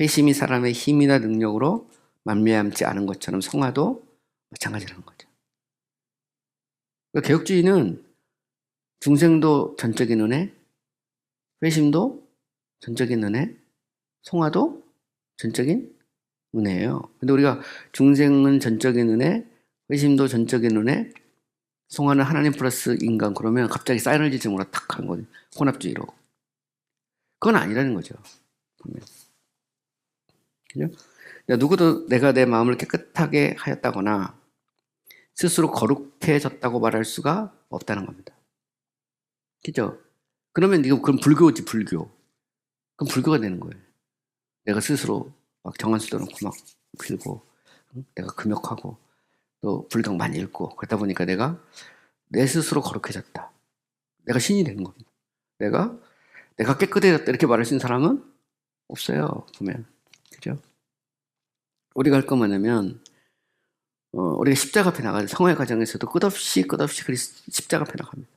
회심이 사람의 힘이나 능력으로 말미암지 않은 것처럼 성화도 마찬가지라는 거죠. 그러니까 개혁주의는 중생도 전적인 은혜, 회심도 전적인 은혜, 성화도 전적인 은혜예요. 근데 우리가 중생은 전적인 은혜, 회심도 전적인 은혜, 성화는 하나님 플러스 인간 그러면 갑자기 사이널리즘으로 탁 하는 거죠. 혼합주의로. 그건 아니라는 거죠. 보면. 그죠? 누구도 내가 내 마음을 깨끗하게 하였다거나 스스로 거룩해졌다고 말할 수가 없다는 겁니다. 그죠? 그러면 이거 그럼 불교지, 불교. 그럼 불교가 되는 거예요. 내가 스스로 막 정한수도 놓고 막 빌고, 내가 금욕하고, 또 불경 많이 읽고, 그러다 보니까 내가 내 스스로 거룩해졌다. 내가 신이 되는 겁니다. 내가 깨끗해졌다. 이렇게 말할 수 있는 사람은 없어요. 보면. 그죠? 우리가 할 거 뭐냐면, 우리가 십자가 앞에 나가요. 성화의 과정에서도 끝없이 십자가 앞에 나갑니다.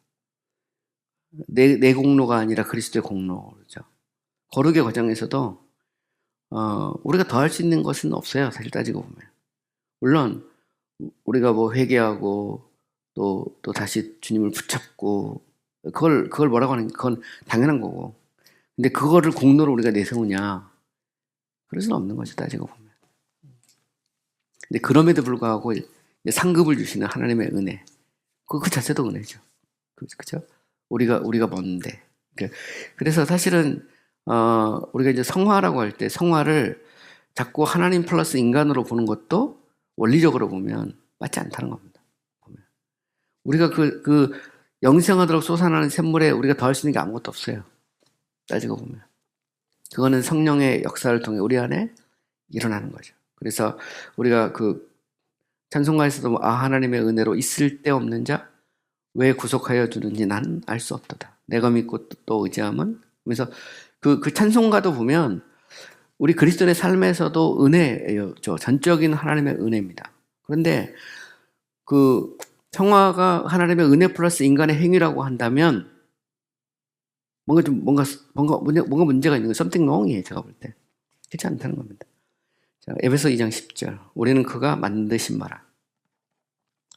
내 공로가 아니라 그리스도의 공로죠. 거룩의 과정에서도 우리가 더 할 수 있는 것은 없어요. 사실 따지고 보면. 물론 우리가 회개하고 또 다시 주님을 붙잡고 그걸 뭐라고 하는 그건 당연한 거고. 근데 그거를 공로로 우리가 내세우냐? 그럴 수는 없는 거죠. 따지고 보면. 근데 그럼에도 불구하고 상급을 주시는 하나님의 은혜. 그 자체도 은혜죠. 그렇죠? 우리가 뭔데. 그래서 사실은 우리가 이제 성화라고 할 때 성화를 자꾸 하나님 플러스 인간으로 보는 것도 원리적으로 보면 맞지 않다는 겁니다. 보면. 우리가 그 영생하도록 솟아나는 샘물에 우리가 더할 수 있는 게 아무것도 없어요. 따지고 보면. 그거는 성령의 역사를 통해 우리 안에 일어나는 거죠. 그래서 우리가 찬송가에서도 하나님의 은혜로 있을 데 없는 자 왜 구속하여 주는지 난 알 수 없도다. 내가 믿고 또 의지함은 그래서 그 찬송가도 보면 우리 그리스도인의 삶에서도 은혜예요. 전적인 하나님의 은혜입니다. 그런데 그 성화가 하나님의 은혜 플러스 인간의 행위라고 한다면 뭔가 문제가 있는 거, something wrong이에요. 제가 볼 때. 그렇지 않다는 겁니다. 자, 에베소 2장 10절. 우리는 그가 만드신 바라.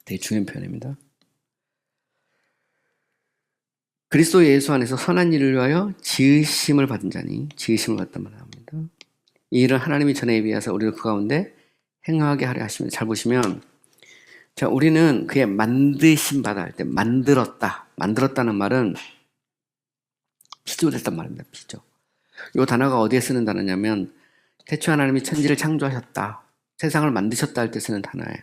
되게 중요한 표현입니다. 그리스도 예수 안에서 선한 일을 위하여 지으심을 받은 자니, 지으심을 받단 말을 합니다. 이 일은 하나님이 전에 예비하사 우리를 그 가운데 행하게 하려 하십니다. 잘 보시면, 자, 우리는 그의 만드신 바다 할 때 만들었다. 만들었다는 말은 피조됐단 말입니다. 피조. 이 단어가 어디에 쓰는 단어냐면 태초 하나님이 천지를 창조하셨다. 세상을 만드셨다 할 때 쓰는 단어예요.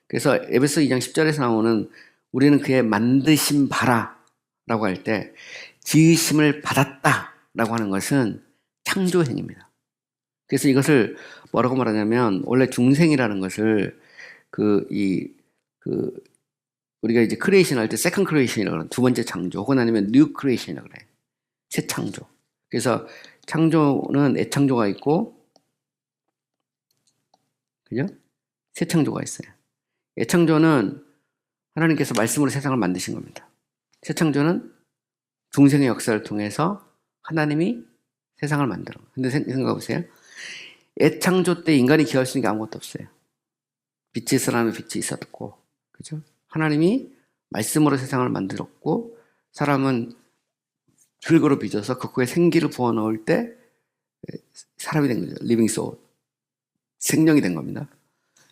그래서 에베소 2장 10절에서 나오는 우리는 그의 만드신 바라 라고 할 때 지으심을 받았다 라고 하는 것은 창조행입니다. 그래서 이것을 뭐라고 말하냐면 원래 중생이라는 것을 우리가 이제 크리에이션 할 때 세컨 크리에이션이라고 하는 두 번째 창조 혹은 아니면 뉴 크리에이션이라고 그래요. 새 창조. 그래서 창조는 애창조가 있고, 그죠? 새 창조가 있어요. 애창조는 하나님께서 말씀으로 세상을 만드신 겁니다. 새 창조는 중생의 역사를 통해서 하나님이 세상을 만들어. 근데 생각해 보세요. 애창조 때 인간이 기할 수 있는 게 아무것도 없어요. 빛이 있으라면 빛이 있었고, 그죠? 하나님이 말씀으로 세상을 만들었고, 사람은 흙으로 빚어서 그 코에 생기를 부어 넣을 때 사람이 된 거죠. 리빙 소울. 생명이 된 겁니다.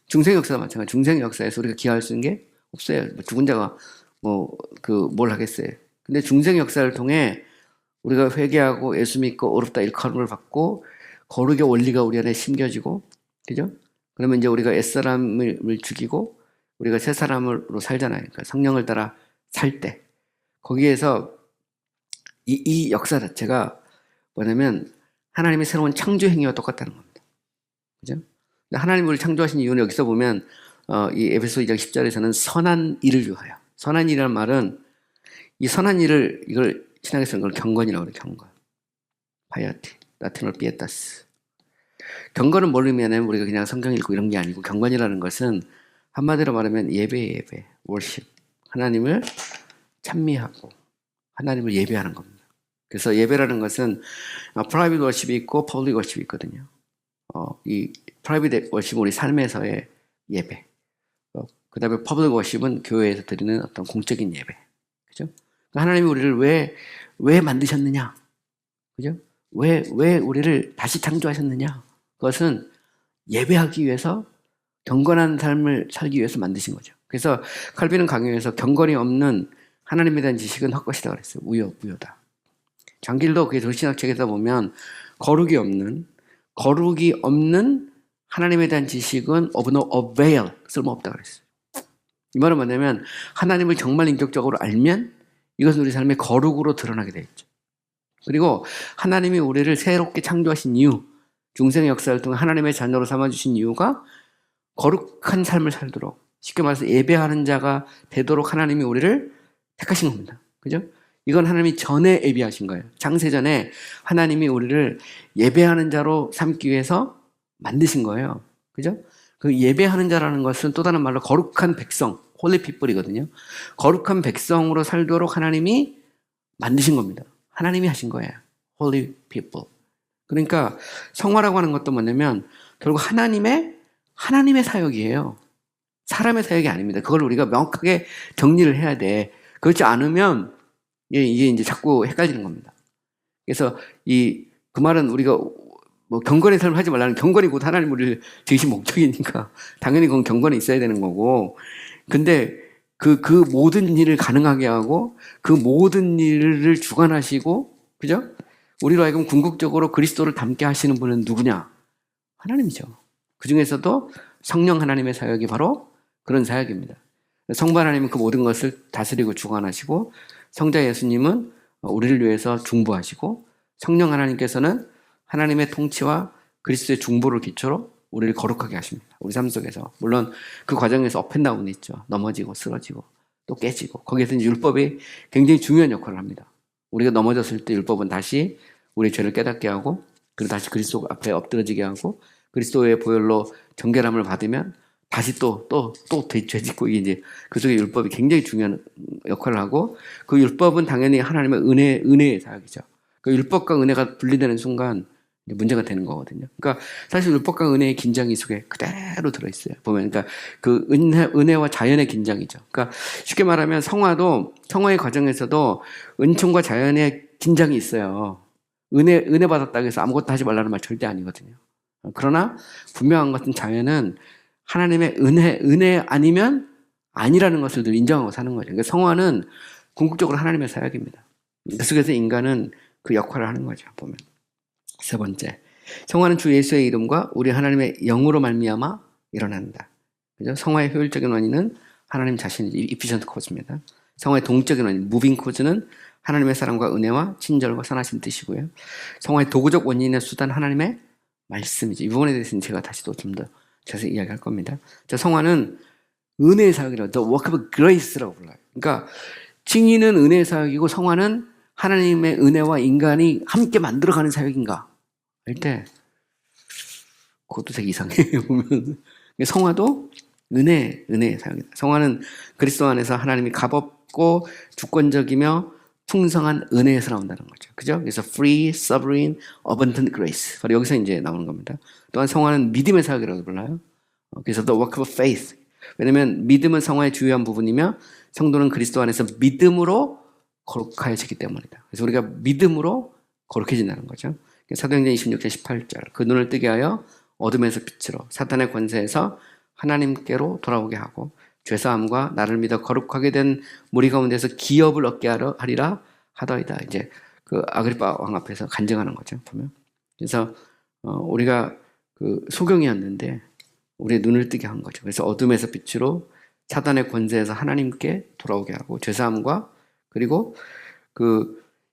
중생 역사도 마찬가지. 중생 역사에서 우리가 기여할 수 있는 게 없어요. 죽은 자가 뭘 하겠어요. 근데 중생 역사를 통해 우리가 회개하고 예수 믿고 어렵다 일컬음을 받고 거룩의 원리가 우리 안에 심겨지고, 그죠? 그러면 이제 우리가 옛사람을 죽이고 우리가 새 사람으로 살잖아요. 그러니까 성령을 따라 살 때. 거기에서 이 역사 자체가 뭐냐면 하나님의 새로운 창조 행위와 똑같다는 겁니다. 그죠? 하나님이 우리를 창조하신 이유는 여기서 보면 이 에베소 2장 10절에서는 선한 일을 위하여. 선한 일이라는 말은 이 선한 일을 이걸 신학에서는 그걸 경건이라고 그래요. 경건. 파이어티. 라틴어로 피에타스. 경건은 뭘 의미하냐면 우리가 그냥 성경 읽고 이런 게 아니고 경건이라는 것은 한마디로 말하면 예배, 월십. 하나님을 찬미하고 하나님을 예배하는 겁니다. 그래서 예배라는 것은 프라이빗 월십이 있고 퍼블릭 월십이 있거든요. 이 프라이빗 월십은 우리 삶에서의 예배. 그 다음에 퍼블릭 월십은 교회에서 드리는 어떤 공적인 예배. 그죠? 하나님이 우리를 왜 만드셨느냐? 그죠? 왜 우리를 다시 창조하셨느냐? 그것은 예배하기 위해서 경건한 삶을 살기 위해서 만드신 거죠. 그래서 칼빈은 강요해서 경건이 없는 하나님에 대한 지식은 헛것이다 그랬어요. 무효다. 장길도 그 도시신학책에서 보면 거룩이 없는 하나님에 대한 지식은 of no avail, 쓸모없다 그랬어요. 이 말은 뭐냐면 하나님을 정말 인격적으로 알면 이것은 우리 삶의 거룩으로 드러나게 돼 있죠. 그리고 하나님이 우리를 새롭게 창조하신 이유, 중생의 역사를 통해 하나님의 자녀로 삼아주신 이유가 거룩한 삶을 살도록, 쉽게 말해서 예배하는 자가 되도록 하나님이 우리를 택하신 겁니다. 그죠? 이건 하나님이 전에 예비하신 거예요. 창세전에 하나님이 우리를 예배하는 자로 삼기 위해서 만드신 거예요. 그죠? 그 예배하는 자라는 것은 또 다른 말로 거룩한 백성, 홀리 피플이거든요. 거룩한 백성으로 살도록 하나님이 만드신 겁니다. 하나님이 하신 거예요. 홀리 피플. 그러니까 성화라고 하는 것도 뭐냐면 결국 하나님의 사역이에요. 사람의 사역이 아닙니다. 그걸 우리가 명확하게 정리를 해야 돼. 그렇지 않으면 이게 이제 자꾸 헷갈리는 겁니다. 그래서 그 말은 우리가 경건의 삶을 하지 말라는, 경건이 곧 하나님 우리를 지으신 목적이니까 당연히 그건 경건이 있어야 되는 거고, 근데 그 모든 일을 가능하게 하고 그 모든 일을 주관하시고, 그죠? 우리로 하여금 궁극적으로 그리스도를 닮게 하시는 분은 누구냐? 하나님이죠. 그 중에서도 성령 하나님의 사역이 바로 그런 사역입니다. 성부 하나님은 그 모든 것을 다스리고 주관하시고, 성자 예수님은 우리를 위해서 중보하시고, 성령 하나님께서는 하나님의 통치와 그리스도의 중보를 기초로 우리를 거룩하게 하십니다. 우리 삶 속에서. 물론 그 과정에서 업앤다운이 있죠. 넘어지고 쓰러지고 또 깨지고. 거기에서 율법이 굉장히 중요한 역할을 합니다. 우리가 넘어졌을 때 율법은 다시 우리의 죄를 깨닫게 하고 그리고 다시 그리스도 앞에 엎드러지게 하고 그리스도의 보혈로 정결함을 받으면 다시 또 죄짓고 이제 그 속에 율법이 굉장히 중요한 역할을 하고 그 율법은 당연히 하나님의 은혜의 사역이죠. 그 율법과 은혜가 분리되는 순간 문제가 되는 거거든요. 그러니까 사실 율법과 은혜의 긴장이 속에 그대로 들어있어요. 보면 그러니까 그 은혜와 자연의 긴장이죠. 그러니까 쉽게 말하면 성화의 과정에서도 은총과 자연의 긴장이 있어요. 은혜 받았다고 해서 아무것도 하지 말라는 말 절대 아니거든요. 그러나 분명한 것은 자연은 하나님의 은혜 아니면 아니라는 것을 늘 인정하고 사는 거죠. 그러니까 성화는 궁극적으로 하나님의 사역입니다. 그 속에서 인간은 그 역할을 하는 거죠. 보면 세 번째, 성화는 주 예수의 이름과 우리 하나님의 영으로 말미암아 일어난다. 그죠? 성화의 효율적인 원인은 하나님 자신이죠. 이피션트 코즈입니다. 성화의 동적인 원인, 무빙 코즈는 하나님의 사랑과 은혜와 친절과 선하신 뜻이고요. 성화의 도구적 원인의 수단 하나님의 말씀이죠. 이 부분에 대해서는 제가 다시 또 좀 더 자세히 이야기할 겁니다. 자, 성화는 은혜의 사역이라고, the work of grace라고 불러요. 그러니까 칭의는 은혜의 사역이고 성화는 하나님의 은혜와 인간이 함께 만들어가는 사역인가 할 때 그것도 되게 이상해요. 보면 성화도 은혜의 사역이다. 성화는 그리스도 안에서 하나님이 값없고 주권적이며 풍성한 은혜에서 나온다는 거죠. 그죠? 그래서 free, sovereign, abundant grace. 바로 여기서 이제 나오는 겁니다. 또한 성화는 믿음의 사역이라고 불러요. 그래서 the work of faith. 왜냐면 믿음은 성화의 주요한 부분이며 성도는 그리스도 안에서 믿음으로 거룩해지기 때문이다. 그래서 우리가 믿음으로 거룩해진다는 거죠. 사도행전 26장 18절. 그 눈을 뜨게 하여 어둠에서 빛으로 사탄의 권세에서 하나님께로 돌아오게 하고 죄사함과 나를 믿어 거룩하게 된 무리 가운데서 기업을 얻게 하리라 하더이다. 이제 그 아그리파 왕 앞에서 간증하는 거죠. 보면. 그래서 우리가 그 소경이었는데 우리의 눈을 뜨게 한 거죠. 그래서 어둠에서 빛으로 사탄의 권세에서 하나님께 돌아오게 하고 죄사함과 그리고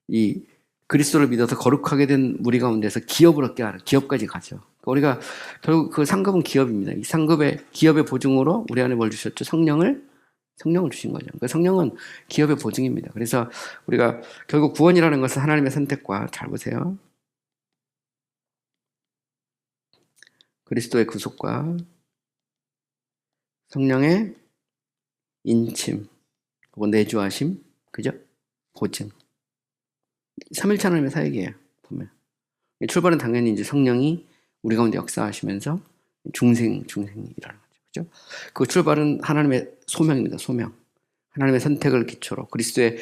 이 그리스도를 믿어서 거룩하게 된 무리 가운데서 기업을 얻게 하는 기업까지 가죠. 우리가 결국 그 상급은 기업입니다. 이 상급의 기업의 보증으로 우리 안에 뭘 주셨죠? 성령을 주신 거죠. 그러니까 성령은 기업의 보증입니다. 그래서 우리가 결국 구원이라는 것은 하나님의 선택과 잘 보세요. 그리스도의 구속과 성령의 인침 혹은 내주하심, 그죠? 보증. 3일차 하나님의 사역이에요. 보면 출발은 당연히 이제 성령이 우리 가운데 역사하시면서 중생이라는 거죠. 그죠? 그 출발은 하나님의 소명입니다. 소명. 하나님의 선택을 기초로 그리스도의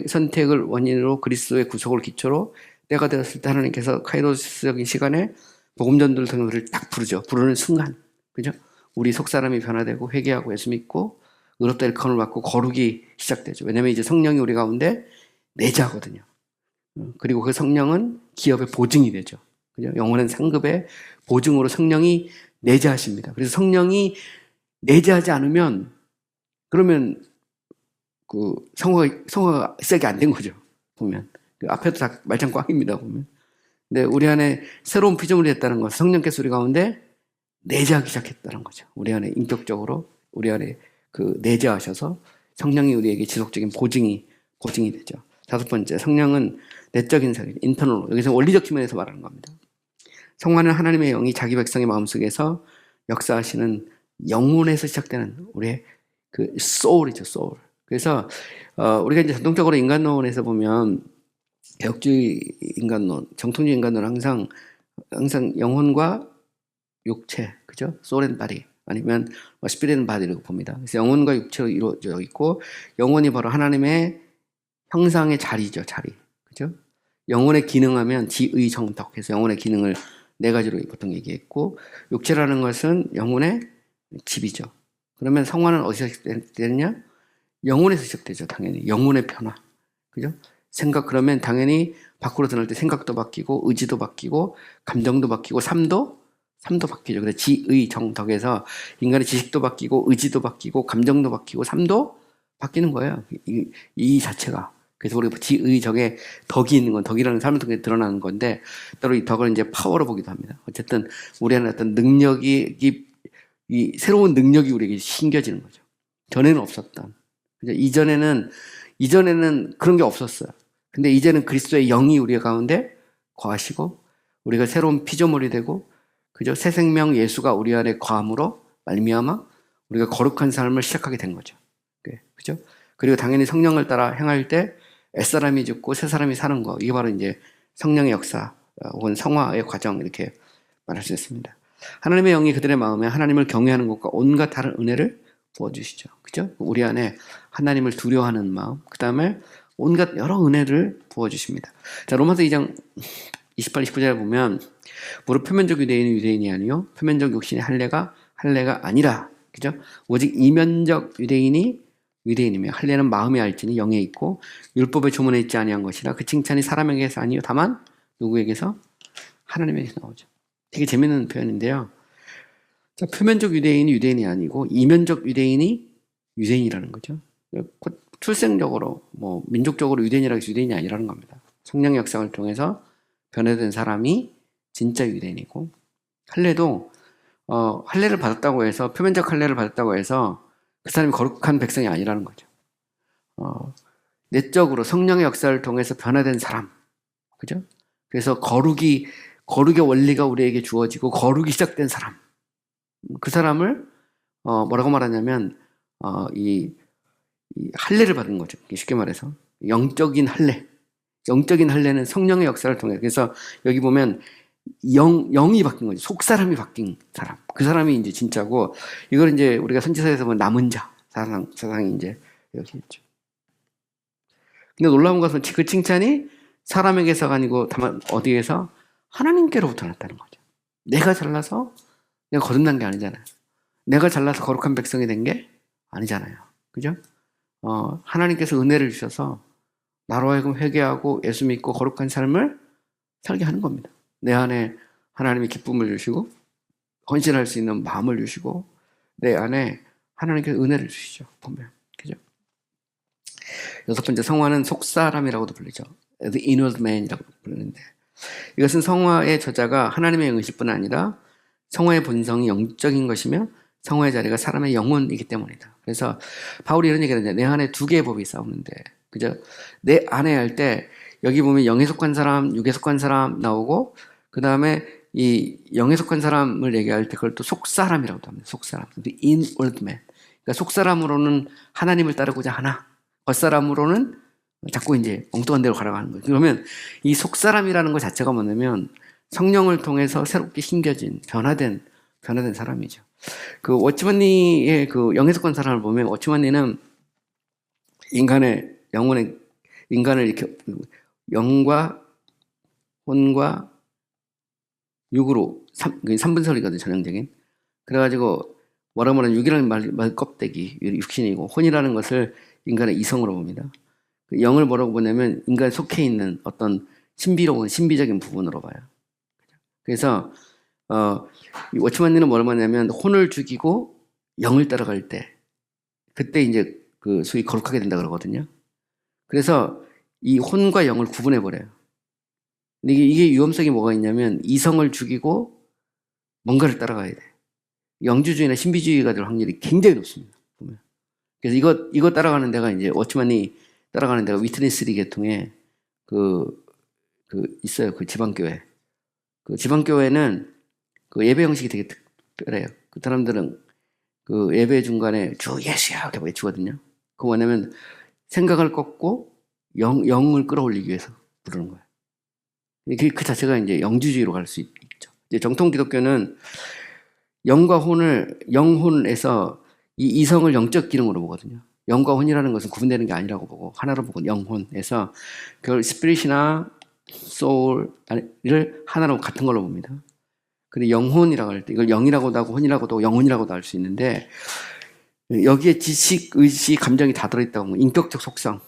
선택을 원인으로 그리스도의 구속을 기초로 때가 되었을 때 하나님께서 카이로스적인 시간에 복음 전도를 통해 우리를 딱 부르죠. 부르는 순간. 그죠? 우리 속사람이 변화되고 회개하고 예수 믿고 의롭다 일컬음을 받고 거룩이 시작되죠. 왜냐하면 이제 성령이 우리 가운데 내자거든요. 그리고 그 성령은 기업의 보증이 되죠. 그죠? 영원한 상급의 보증으로 성령이 내재하십니다. 그래서 성령이 내재하지 않으면 그러면 그 성화가 시작이 안 된 거죠. 보면 그 앞에도 다 말짱 꽝입니다. 보면. 근데 우리 안에 새로운 피조물이 됐다는 것은 성령께서 우리 가운데 내재하기 시작했다는 거죠. 우리 안에 인격적으로 우리 안에 그 내재하셔서 성령이 우리에게 지속적인 보증이 되죠. 다섯 번째, 성령은 내적인 사역, 인터널로. 여기서 원리적 측면에서 말하는 겁니다. 성화는 하나님의 영이 자기 백성의 마음속에서 역사하시는 영혼에서 시작되는 우리의 그 소울이죠, 소울. 그래서 우리가 이제 전통적으로 인간론에서 보면 개혁주의 인간론, 정통주의 인간론은 항상 영혼과 육체, 그죠? 소울 앤 바디 아니면 스피릿 앤 바디라고 봅니다. 그래서 영혼과 육체로 이루어져 있고 영혼이 바로 하나님의 형상의 자리죠, 자리. 그죠? 영혼의 기능하면 지의 정덕 해서 영혼의 기능을 네 가지로 보통 얘기했고 육체라는 것은 영혼의 집이죠. 그러면 성화는 어디서 시작되느냐? 영혼에서 시작되죠, 당연히. 영혼의 변화. 그죠? 그러면 당연히 밖으로 드러날 때 생각도 바뀌고 의지도 바뀌고 감정도 바뀌고 삶도 바뀌죠. 그래서 지의 정덕에서 인간의 지식도 바뀌고 의지도 바뀌고 감정도 바뀌고 삶도 바뀌는 거예요. 이 자체가. 그래서 우리가 지의 적에 덕이 있는 건 덕이라는 삶을 통해 드러나는 건데 따로 이 덕을 이제 파워로 보기도 합니다. 어쨌든 우리 안에 어떤 능력이 이 새로운 능력이 우리에게 신겨지는 거죠. 전에는 없었던. 이전에는 그런 게 없었어요. 근데 이제는 그리스도의 영이 우리 가운데 거하시고 우리가 새로운 피조물이 되고 그죠? 새 생명 예수가 우리 안에 거함으로 말미암아 우리가 거룩한 삶을 시작하게 된 거죠. 그죠? 그리고 당연히 성령을 따라 행할 때 옛사람이 죽고 새 사람이 사는 거, 이게 바로 이제 성령의 역사 혹은 성화의 과정, 이렇게 말할 수 있습니다. 하나님의 영이 그들의 마음에 하나님을 경외하는 것과 온갖 다른 은혜를 부어주시죠. 그죠? 우리 안에 하나님을 두려워하는 마음, 그 다음에 온갖 여러 은혜를 부어주십니다. 자, 로마서 2장 28, 29절에 보면 무릇 표면적 유대인은 유대인이 아니요 표면적 욕심의 할례가 아니라, 그죠? 오직 이면적 유대인이 유대인이며 할례는 마음에 알지니 영에 있고 율법의 조문에 있지 아니한 것이라 그 칭찬이 사람에게서 아니요 다만 누구에게서? 하나님에게서 나오죠. 되게 재밌는 표현인데요. 자, 표면적 유대인이 유대인이 아니고 이면적 유대인이 유대인이라는 거죠. 출생적으로 뭐 민족적으로 유대인이라고 해서 유대인이 아니라는 겁니다. 성령의 역사를 통해서 변화된 사람이 진짜 유대인이고, 할례도 할례를 받았다고 해서, 표면적 할례를 받았다고 해서 그 사람이 거룩한 백성이 아니라는 거죠. 내적으로 성령의 역사를 통해서 변화된 사람, 그죠? 그래서 거룩의 원리가 우리에게 주어지고 거룩이 시작된 사람, 그 사람을 뭐라고 말하냐면 이 할례를 받은 거죠. 쉽게 말해서 영적인 할례는 성령의 역사를 통해. 그래서 여기 보면 영이 바뀐 거죠. 속사람이 바뀐 사람. 그 사람이 이제 진짜고, 이걸 이제 우리가 선지서에서 보면 남은 자 사상이 이제 여기 있죠. 근데 놀라운 것은 그 칭찬이 사람에게서가 아니고 다만 어디에서? 하나님께로부터 났다는 거죠. 내가 잘나서 내가 거듭난 게 아니잖아요. 내가 잘나서 거룩한 백성이 된 게 아니잖아요. 그죠? 하나님께서 은혜를 주셔서 나로 하여금 회개하고 예수 믿고 거룩한 삶을 살게 하는 겁니다. 내 안에 하나님의 기쁨을 주시고 헌신할 수 있는 마음을 주시고 내 안에 하나님께서 은혜를 주시죠. 보면. 그죠? 여섯 번째, 성화는 속사람이라고도 불리죠. The inward man이라고 부르는데, 이것은 성화의 저자가 하나님의 영이실 뿐 아니라 성화의 본성이 영적인 것이며 성화의 자리가 사람의 영혼이기 때문이다. 그래서 바울이 이런 얘기를 하는데, 내 안에 두 개의 법이 싸우는데, 그죠? 내 안에 할 때 여기 보면 영에 속한 사람, 육에 속한 사람 나오고, 그 다음에 이 영에 속한 사람을 얘기할 때 그걸 또 속사람이라고도 합니다. 속사람, the inward man. 그러니까 속사람으로는 하나님을 따르고자 하나, 겉사람으로는 자꾸 이제 엉뚱한 데로 가라고 하는 거예요. 그러면 이 속사람이라는 것 자체가 뭐냐면 성령을 통해서 새롭게 심겨진 변화된 사람이죠. 그 워치먼니의 그 영에 속한 사람을 보면, 워치먼니는 인간을 이렇게 영과 혼과 육으로 3분설이거든요, 전형적인. 그래가지고 뭐라고 하면 육이라는 말 껍데기, 육신이고, 혼이라는 것을 인간의 이성으로 봅니다. 영을 뭐라고 보냐면 인간에 속해 있는 어떤 신비로운 신비적인 부분으로 봐요. 그래서 이 워치만니는 뭐라고 하냐면 혼을 죽이고 영을 따라갈 때, 그때 이제 그 소위 거룩하게 된다 그러거든요. 그래서 이 혼과 영을 구분해 버려요. 근데 이게 위험성이 뭐가 있냐면 이성을 죽이고 뭔가를 따라가야 돼. 영주주의나 신비주의가 될 확률이 굉장히 높습니다. 보면. 그래서 이거 따라가는 데가 이제 워치만이 따라가는 데가 위트니스리 계통에 있어요. 그 지방교회. 그 지방교회는 그 예배 형식이 되게 특별해요. 그 사람들은 그 예배 중간에 주 예수야 이렇게 외치거든요. 그거 뭐냐면 생각을 꺾고 영을 끌어올리기 위해서 부르는 거예요. 그 자체가 이제 영주주의로 갈 수 있죠. 이제 정통 기독교는 영과 혼을, 영혼에서 이 이성을 영적 기능으로 보거든요. 영과 혼이라는 것은 구분되는 게 아니라고 보고 하나로 보고 영혼에서 그걸 스피릿이나 소울을 하나로 같은 걸로 봅니다. 근데 영혼이라고 할 때 이걸 영이라고도 하고 혼이라고도 하고 영혼이라고도 할 수 있는데, 여기에 지식, 의식, 감정이 다 들어있다고 하면 인격적 속성,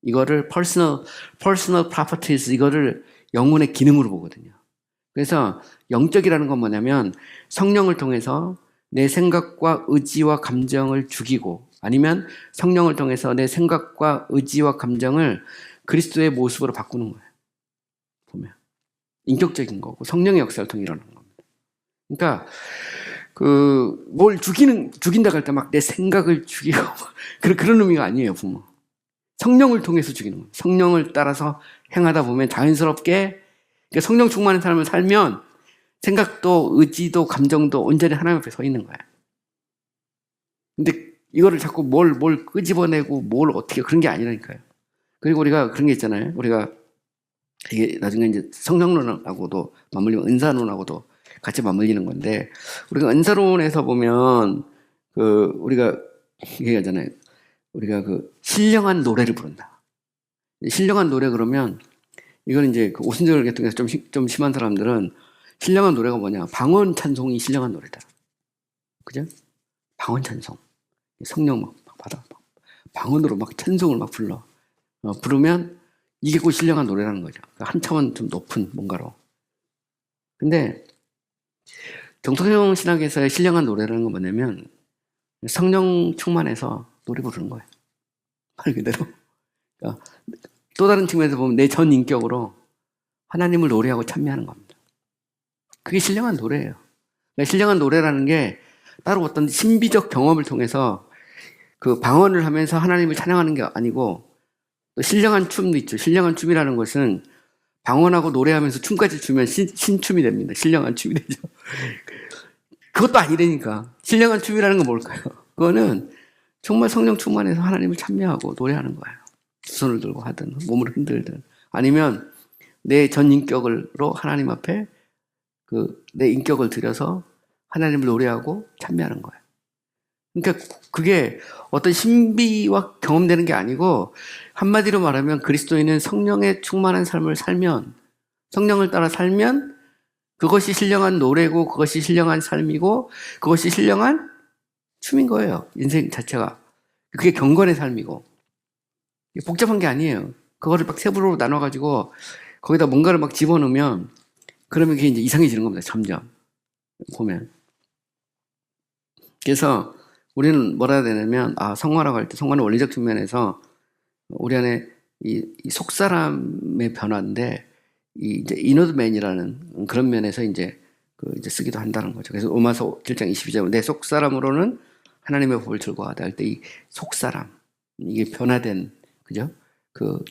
이거를 personal properties, 이거를 영혼의 기능으로 보거든요. 그래서 영적이라는 건 뭐냐면 성령을 통해서 내 생각과 의지와 감정을 죽이고, 아니면 성령을 통해서 내 생각과 의지와 감정을 그리스도의 모습으로 바꾸는 거예요. 보면 인격적인 거고 성령의 역사를 통해 일어나는 겁니다. 그러니까 뭘 죽인다고 할 때 막 내 생각을 죽이고 그런 의미가 아니에요. 부모 성령을 통해서 죽이는 거예요. 성령을 따라서 행하다 보면 자연스럽게 그러니까 성령 충만한 삶을 살면 생각도 의지도 감정도 온전히 하나님 앞에 서 있는 거야. 근데 이거를 자꾸 뭘 끄집어내고 뭘 어떻게 그런 게 아니라니까요. 그리고 우리가 그런 게 있잖아요. 우리가 이게 나중에 이제 성령론하고도 맞물리면 은사론하고도 같이 맞물리는 건데, 우리가 은사론에서 보면 우리가 얘기하잖아요. 우리가 신령한 노래를 부른다. 신령한 노래 그러면 이건 이제 오순절 계통에서 좀 심한 사람들은 신령한 노래가 뭐냐? 방언 찬송이 신령한 노래다. 그죠? 방언 찬송. 성령 막 받아. 방언으로 막 찬송을 막 불러. 부르면 이게 곧 신령한 노래라는 거죠. 한 차원 좀 높은 뭔가로. 근데 정통형 신학에서의 신령한 노래라는 건 뭐냐면 성령 충만해서 노래 부르는 거예요. 말 그대로. 그러니까 또 다른 측면에서 보면 내 전 인격으로 하나님을 노래하고 찬미하는 겁니다. 그게 신령한 노래예요. 그러니까 신령한 노래라는 게 따로 어떤 신비적 경험을 통해서 그 방언을 하면서 하나님을 찬양하는 게 아니고, 또 신령한 춤도 있죠. 신령한 춤이라는 것은 방언하고 노래하면서 춤까지 추면 신춤이 됩니다. 신령한 춤이 되죠. 그것도 아니라니까. 신령한 춤이라는 건 뭘까요? 그거는 정말 성령 충만해서 하나님을 찬미하고 노래하는 거예요. 두 손을 들고 하든 몸을 흔들든 아니면 내 전 인격으로 하나님 앞에 내 인격을 들여서 하나님을 노래하고 찬미하는 거예요. 그러니까 그게 어떤 신비와 경험되는 게 아니고, 한마디로 말하면 그리스도인은 성령에 충만한 삶을 살면, 성령을 따라 살면 그것이 신령한 노래고 그것이 신령한 삶이고 그것이 신령한 춤인 거예요. 인생 자체가. 그게 경건의 삶이고. 복잡한 게 아니에요. 그거를 막 세부로 나눠가지고 거기다 뭔가를 막 집어넣으면 그러면 그게 이제 이상해지는 겁니다. 점점 보면. 그래서 우리는 뭐라 해야 되냐면, 성화라고 할 때 성화는 원리적 측면에서 우리 안에 이 속사람의 변화인데, 이제 이너드맨이라는 그런 면에서 이제 쓰기도 한다는 거죠. 그래서 로마서 7장 22절, 내 속사람으로는 하나님의 법을 즐거워하다 할 때 이 속사람, 이게 변화된, 그죠?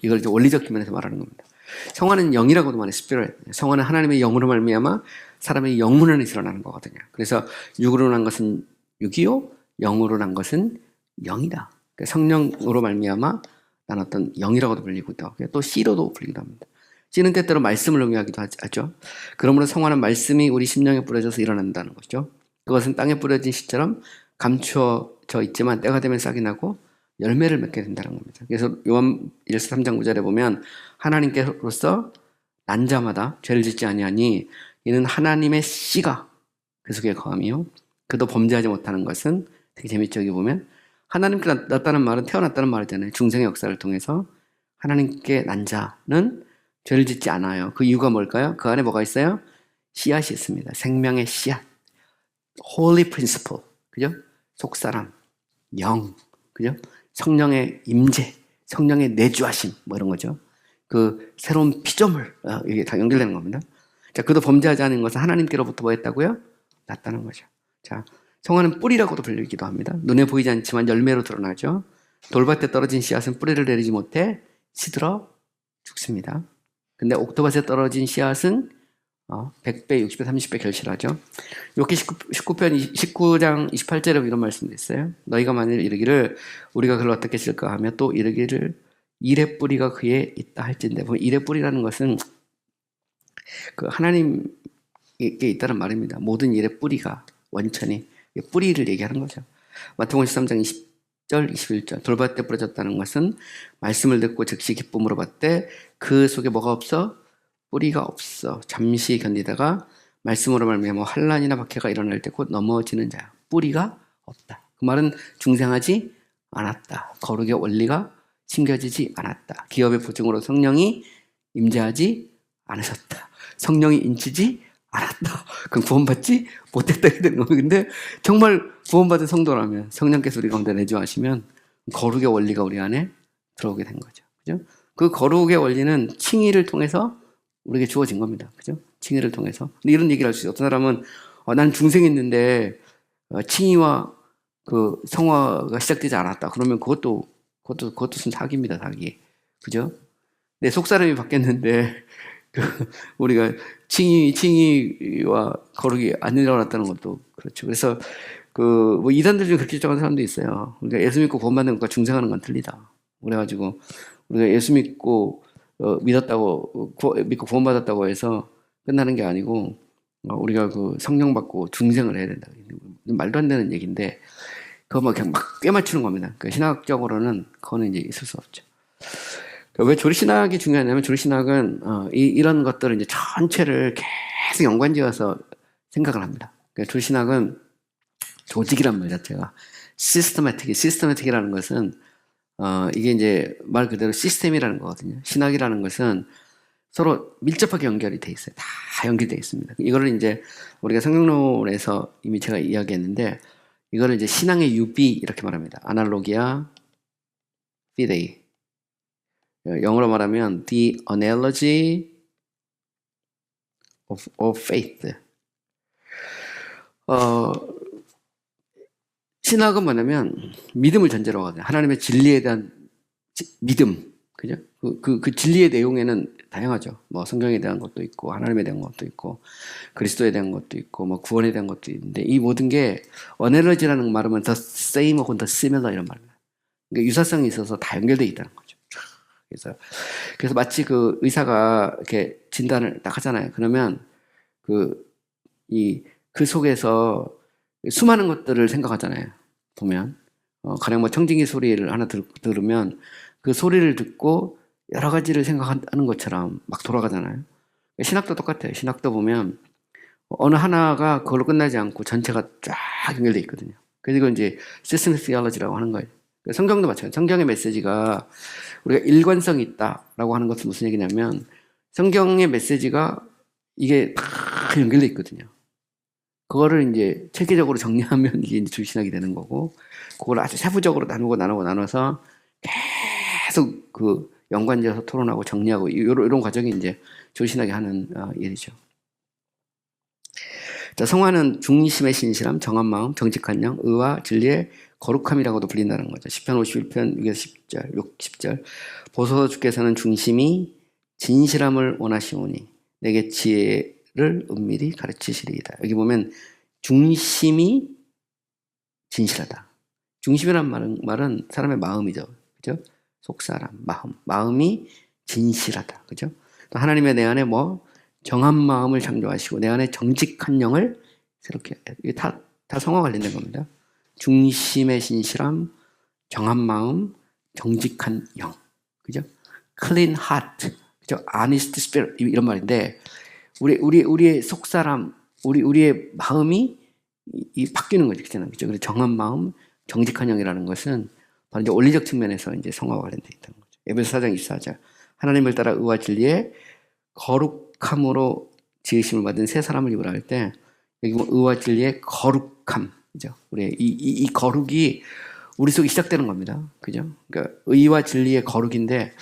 이걸 이제 원리적 측면에서 말하는 겁니다. 성화는 영이라고도 말해요. 스피릿. 성화는 하나님의 영으로 말미암아 사람의 영혼 안에서 일어나는 거거든요. 그래서 육으로 난 것은 육이요, 영으로 난 것은 영이다. 그러니까 성령으로 말미암아 난 어떤 영이라고도 불리고 또 씨로도 불리기도 합니다. 씨는 때때로 말씀을 의미하기도 하죠. 그러므로 성화는 말씀이 우리 심령에 뿌려져서 일어난다는 거죠. 그것은 땅에 뿌려진 씨처럼 감추어져 있지만 때가 되면 싹이 나고 열매를 맺게 된다는 겁니다. 그래서 요한 1서 3장 9절에 보면, 하나님께로서 난 자마다 죄를 짓지 아니하니 이는 하나님의 씨가 그 속에 거함이요 그도 범죄하지 못하는 것은, 되게 재밌죠. 여기 보면 하나님께 났다는 말은 태어났다는 말이잖아요. 중생의 역사를 통해서 하나님께 난 자는 죄를 짓지 않아요. 그 이유가 뭘까요? 그 안에 뭐가 있어요? 씨앗이 있습니다. 생명의 씨앗, Holy Principle, 그죠? 속사람, 영, 그죠? 성령의 임재, 성령의 내주하심, 뭐 이런 거죠. 새로운 피조물, 이게 다 연결되는 겁니다. 자, 그도 범죄하지 않은 것은 하나님께로부터 뭐 했다고요? 났다는 거죠. 자, 성화는 뿌리라고도 불리기도 합니다. 눈에 보이지 않지만 열매로 드러나죠. 돌밭에 떨어진 씨앗은 뿌리를 내리지 못해 시들어 죽습니다. 근데 옥토밭에 떨어진 씨앗은 100배, 60배, 30배 결실하죠. 욥기 19장 28절에 이런 말씀도 있어요. 너희가 만일 이르기를 우리가 그를 어떻게 쓸까 하며 또 이르기를 일의 뿌리가 그에 있다 할진대. 일의 뿌리라는 것은 하나님께 있다는 말입니다. 모든 일의 뿌리가 원천이 뿌리를 얘기하는 거죠. 마태복음 13장 20절 21절, 돌밭에 뿌려졌다는 것은 말씀을 듣고 즉시 기쁨으로 받되 그 속에 뭐가 없어? 뿌리가 없어. 잠시 견디다가 말씀으로 말미암아 환난이나 박해가 일어날 때 곧 넘어지는 자야. 뿌리가 없다. 그 말은 중생하지 않았다. 거룩의 원리가 심겨지지 않았다. 기업의 보증으로 성령이 임재하지 않으셨다. 성령이 인치지 않았다. 그럼 구원받지 못했다 되는 거예요. 근데 정말 구원받은 성도라면 성령께서 우리 가운데 내주하시면 거룩의 원리가 우리 안에 들어오게 된 거죠. 그죠? 그 거룩의 원리는 칭의를 통해서 우리에게 주어진 겁니다. 그죠? 칭의를 통해서. 근데 이런 얘기를 할 수 있어요. 어떤 사람은 난 중생했는데 칭의와 성화가 시작되지 않았다. 그러면 그것도 사기입니다. 사기. 그죠? 내 속사람이 바뀌었는데 우리가 칭의와 거룩이 안 일어났다는 것도 그렇죠. 그래서 뭐 이단들 중에 그렇게 주장하는 사람도 있어요. 우리가 예수 믿고 구원받는 것과 중생하는 건 틀리다. 그래가지고 우리가 예수 믿고 믿고 구원받았다고 해서 끝나는 게 아니고 우리가 그 성령 받고 중생을 해야 된다. 말도 안 되는 얘기인데 그거 그냥 막 꿰맞추는 겁니다. 그 신학적으로는 그거는 이제 있을 수 없죠. 왜 조리신학이 중요하냐면 조리신학은 이런 것들을 이제 전체를 계속 연관지어서 생각을 합니다. 그러니까 조리신학은 조직이란 말 자체가 시스테매틱이라는 것은 이게 이제 말 그대로 시스템이라는 거거든요. 신학이라는 것은 서로 밀접하게 연결이 돼 있어요. 다 연결돼 있습니다. 이거를 이제 우리가 성경론에서 이미 제가 이야기했는데 이거를 이제 신앙의 유비 이렇게 말합니다. 아날로기아 피데이. 영어로 말하면 the analogy of faith. 신학은 뭐냐면 믿음을 전제로 하거든요. 하나님의 진리에 대한 믿음. 그죠? 그 진리의 내용에는 다양하죠. 뭐 성경에 대한 것도 있고 하나님에 대한 것도 있고 그리스도에 대한 것도 있고 뭐 구원에 대한 것도 있는데 이 모든 게 analogy라는 말은 the same 혹은 the similar 이런 말입니다. 그러니까 유사성이 있어서 다 연결되어 있다는 거죠. 그래서 마치 그 의사가 이렇게 진단을 딱 하잖아요. 그러면 그 속에서 수많은 것들을 생각하잖아요. 보면 가령 뭐 청진기 소리를 하나 들으면 그 소리를 듣고 여러 가지를 생각하는 것처럼 막 돌아가잖아요. 신학도 똑같아요. 신학도 보면 어느 하나가 그걸로 끝나지 않고 전체가 쫙 연결되어 있거든요. 그래서 이걸 이제 시스템 시올로지라고 하는 거예요. 성경도 마찬가지예요. 성경의 메시지가 우리가 일관성이 있다라고 하는 것은 무슨 얘기냐면 성경의 메시지가 이게 다 연결되어 있거든요. 그거를 이제 체계적으로 정리하면 이게 이제 주신학이 되는 거고, 그걸 아주 세부적으로 나눠서 계속 그 연관지어서 토론하고 정리하고 이런 과정이 이제 조신하게 하는 일이죠. 자, 성화는 중심의 신실함, 정한 마음, 정직한 영, 의와 진리의 거룩함이라고도 불린다는 거죠. 10편 51편 6에서 10절 보소서 주께서는 중심이 진실함을 원하시오니 내게 지혜를 은밀히 가르치시리이다. 여기 보면 중심이 진실하다. 중심이란 말은 사람의 마음이죠. 그죠? 속사람, 마음이 진실하다. 그죠? 또 하나님의 내 안에 정한 마음을 창조하시고 내 안에 정직한 영을 새롭게 해야 돼. 이게 다 성화 관련된 겁니다. 중심의 신실함, 정한 마음, 정직한 영. 그죠? clean heart. 그죠? honest spirit. 이런 말인데, 우리의 속사람, 우리의 마음이 바뀌는 거죠. 그죠? 그래서 정한 마음, 정직한 영이라는 것은 바로 이제 원리적 측면에서 이제 성화와 관련되어 있다는 거죠. 에베소 4장 24절. 하나님을 따라 의와 진리의 거룩함으로 지으심을 받은 새 사람을 입으라 할 때, 여기 의와 진리의 거룩함. 그죠? 우리 이 거룩이 우리 속에 시작되는 겁니다. 그죠? 그러니까 의와 진리의 거룩인데,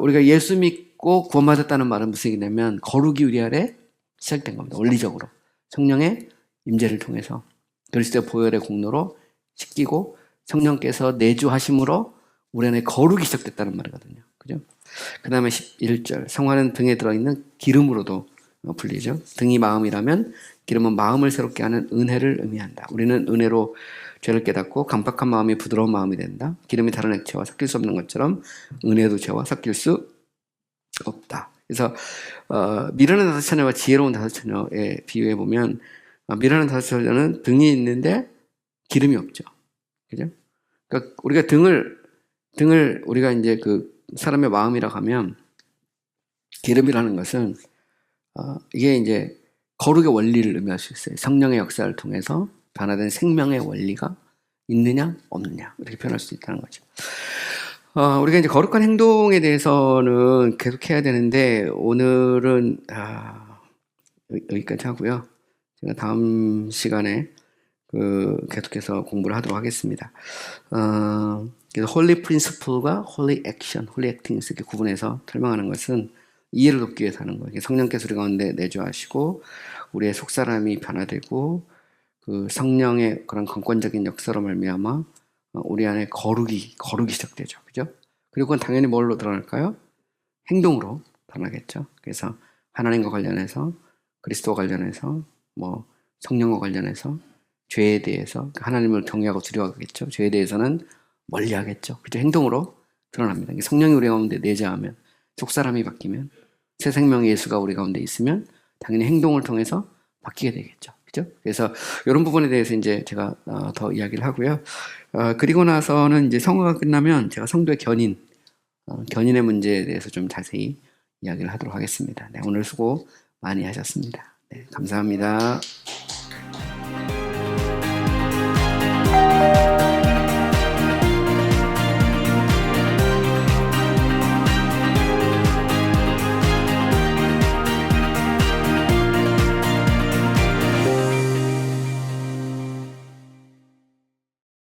우리가 예수 믿고 구원받았다는 말은 무슨 얘기냐면, 거룩이 우리 안에 시작된 겁니다. 원리적으로. 성령의 임재를 통해서 그리스도의 보혈의 공로로 씻기고 성령께서 내주하심으로 우리 안에 거룩이 시작됐다는 말이거든요. 그죠? 그 다음에 11절. 성화는 등에 들어있는 기름으로도 불리죠. 등이 마음이라면 기름은 마음을 새롭게 하는 은혜를 의미한다. 우리는 은혜로 죄를 깨닫고 강팍한 마음이 부드러운 마음이 된다. 기름이 다른 액체와 섞일 수 없는 것처럼 은혜도 죄와 섞일 수 없다. 그래서 미련한 다섯 처녀와 지혜로운 다섯 처녀에 비유해 보면 미련한 다섯 처녀는 등이 있는데 기름이 없죠. 그죠? 그러니까 우리가 등을 우리가 이제 그 사람의 마음이라고 하면 기름이라는 것은 이게 이제 거룩의 원리를 의미할 수 있어요. 성령의 역사를 통해서 변화된 생명의 원리가 있느냐 없느냐 이렇게 표현할 수 있다는 거죠. 우리가 이제 거룩한 행동에 대해서는 계속 해야 되는데 오늘은 여기까지 하고요. 제가 다음 시간에 계속해서 공부를 하도록 하겠습니다. 그래서 홀리 프린시플과 홀리 액션, 홀리 액팅 이렇게 구분해서 설명하는 것은 이해를 돕기 위해서 하는 거예요. 성령께서 우리 가운데 내주하시고 우리의 속사람이 변화되고 그 성령의 그런 건권적인 역사로 말미암아 우리 안에 거룩이 시작되죠. 그죠? 그리고 그건 당연히 뭘로 드러날까요? 행동으로. 드러나겠죠. 그래서 하나님과 관련해서, 그리스도와 관련해서, 뭐 성령과 관련해서, 죄에 대해서 하나님을 경외하고 두려워하겠죠. 죄에 대해서는 멀리하겠죠. 그죠? 행동으로 드러납니다. 성령이 우리 가운데 내재하면, 속사람이 바뀌면, 새 생명의 예수가 우리 가운데 있으면 당연히 행동을 통해서 바뀌게 되겠죠. 그죠? 그래서 이런 부분에 대해서 이제 제가 더 이야기를 하고요. 그리고 나서는 이제 성화가 끝나면 제가 성도의 견인의 문제에 대해서 좀 자세히 이야기를 하도록 하겠습니다. 네, 오늘 수고 많이 하셨습니다. 네, 감사합니다.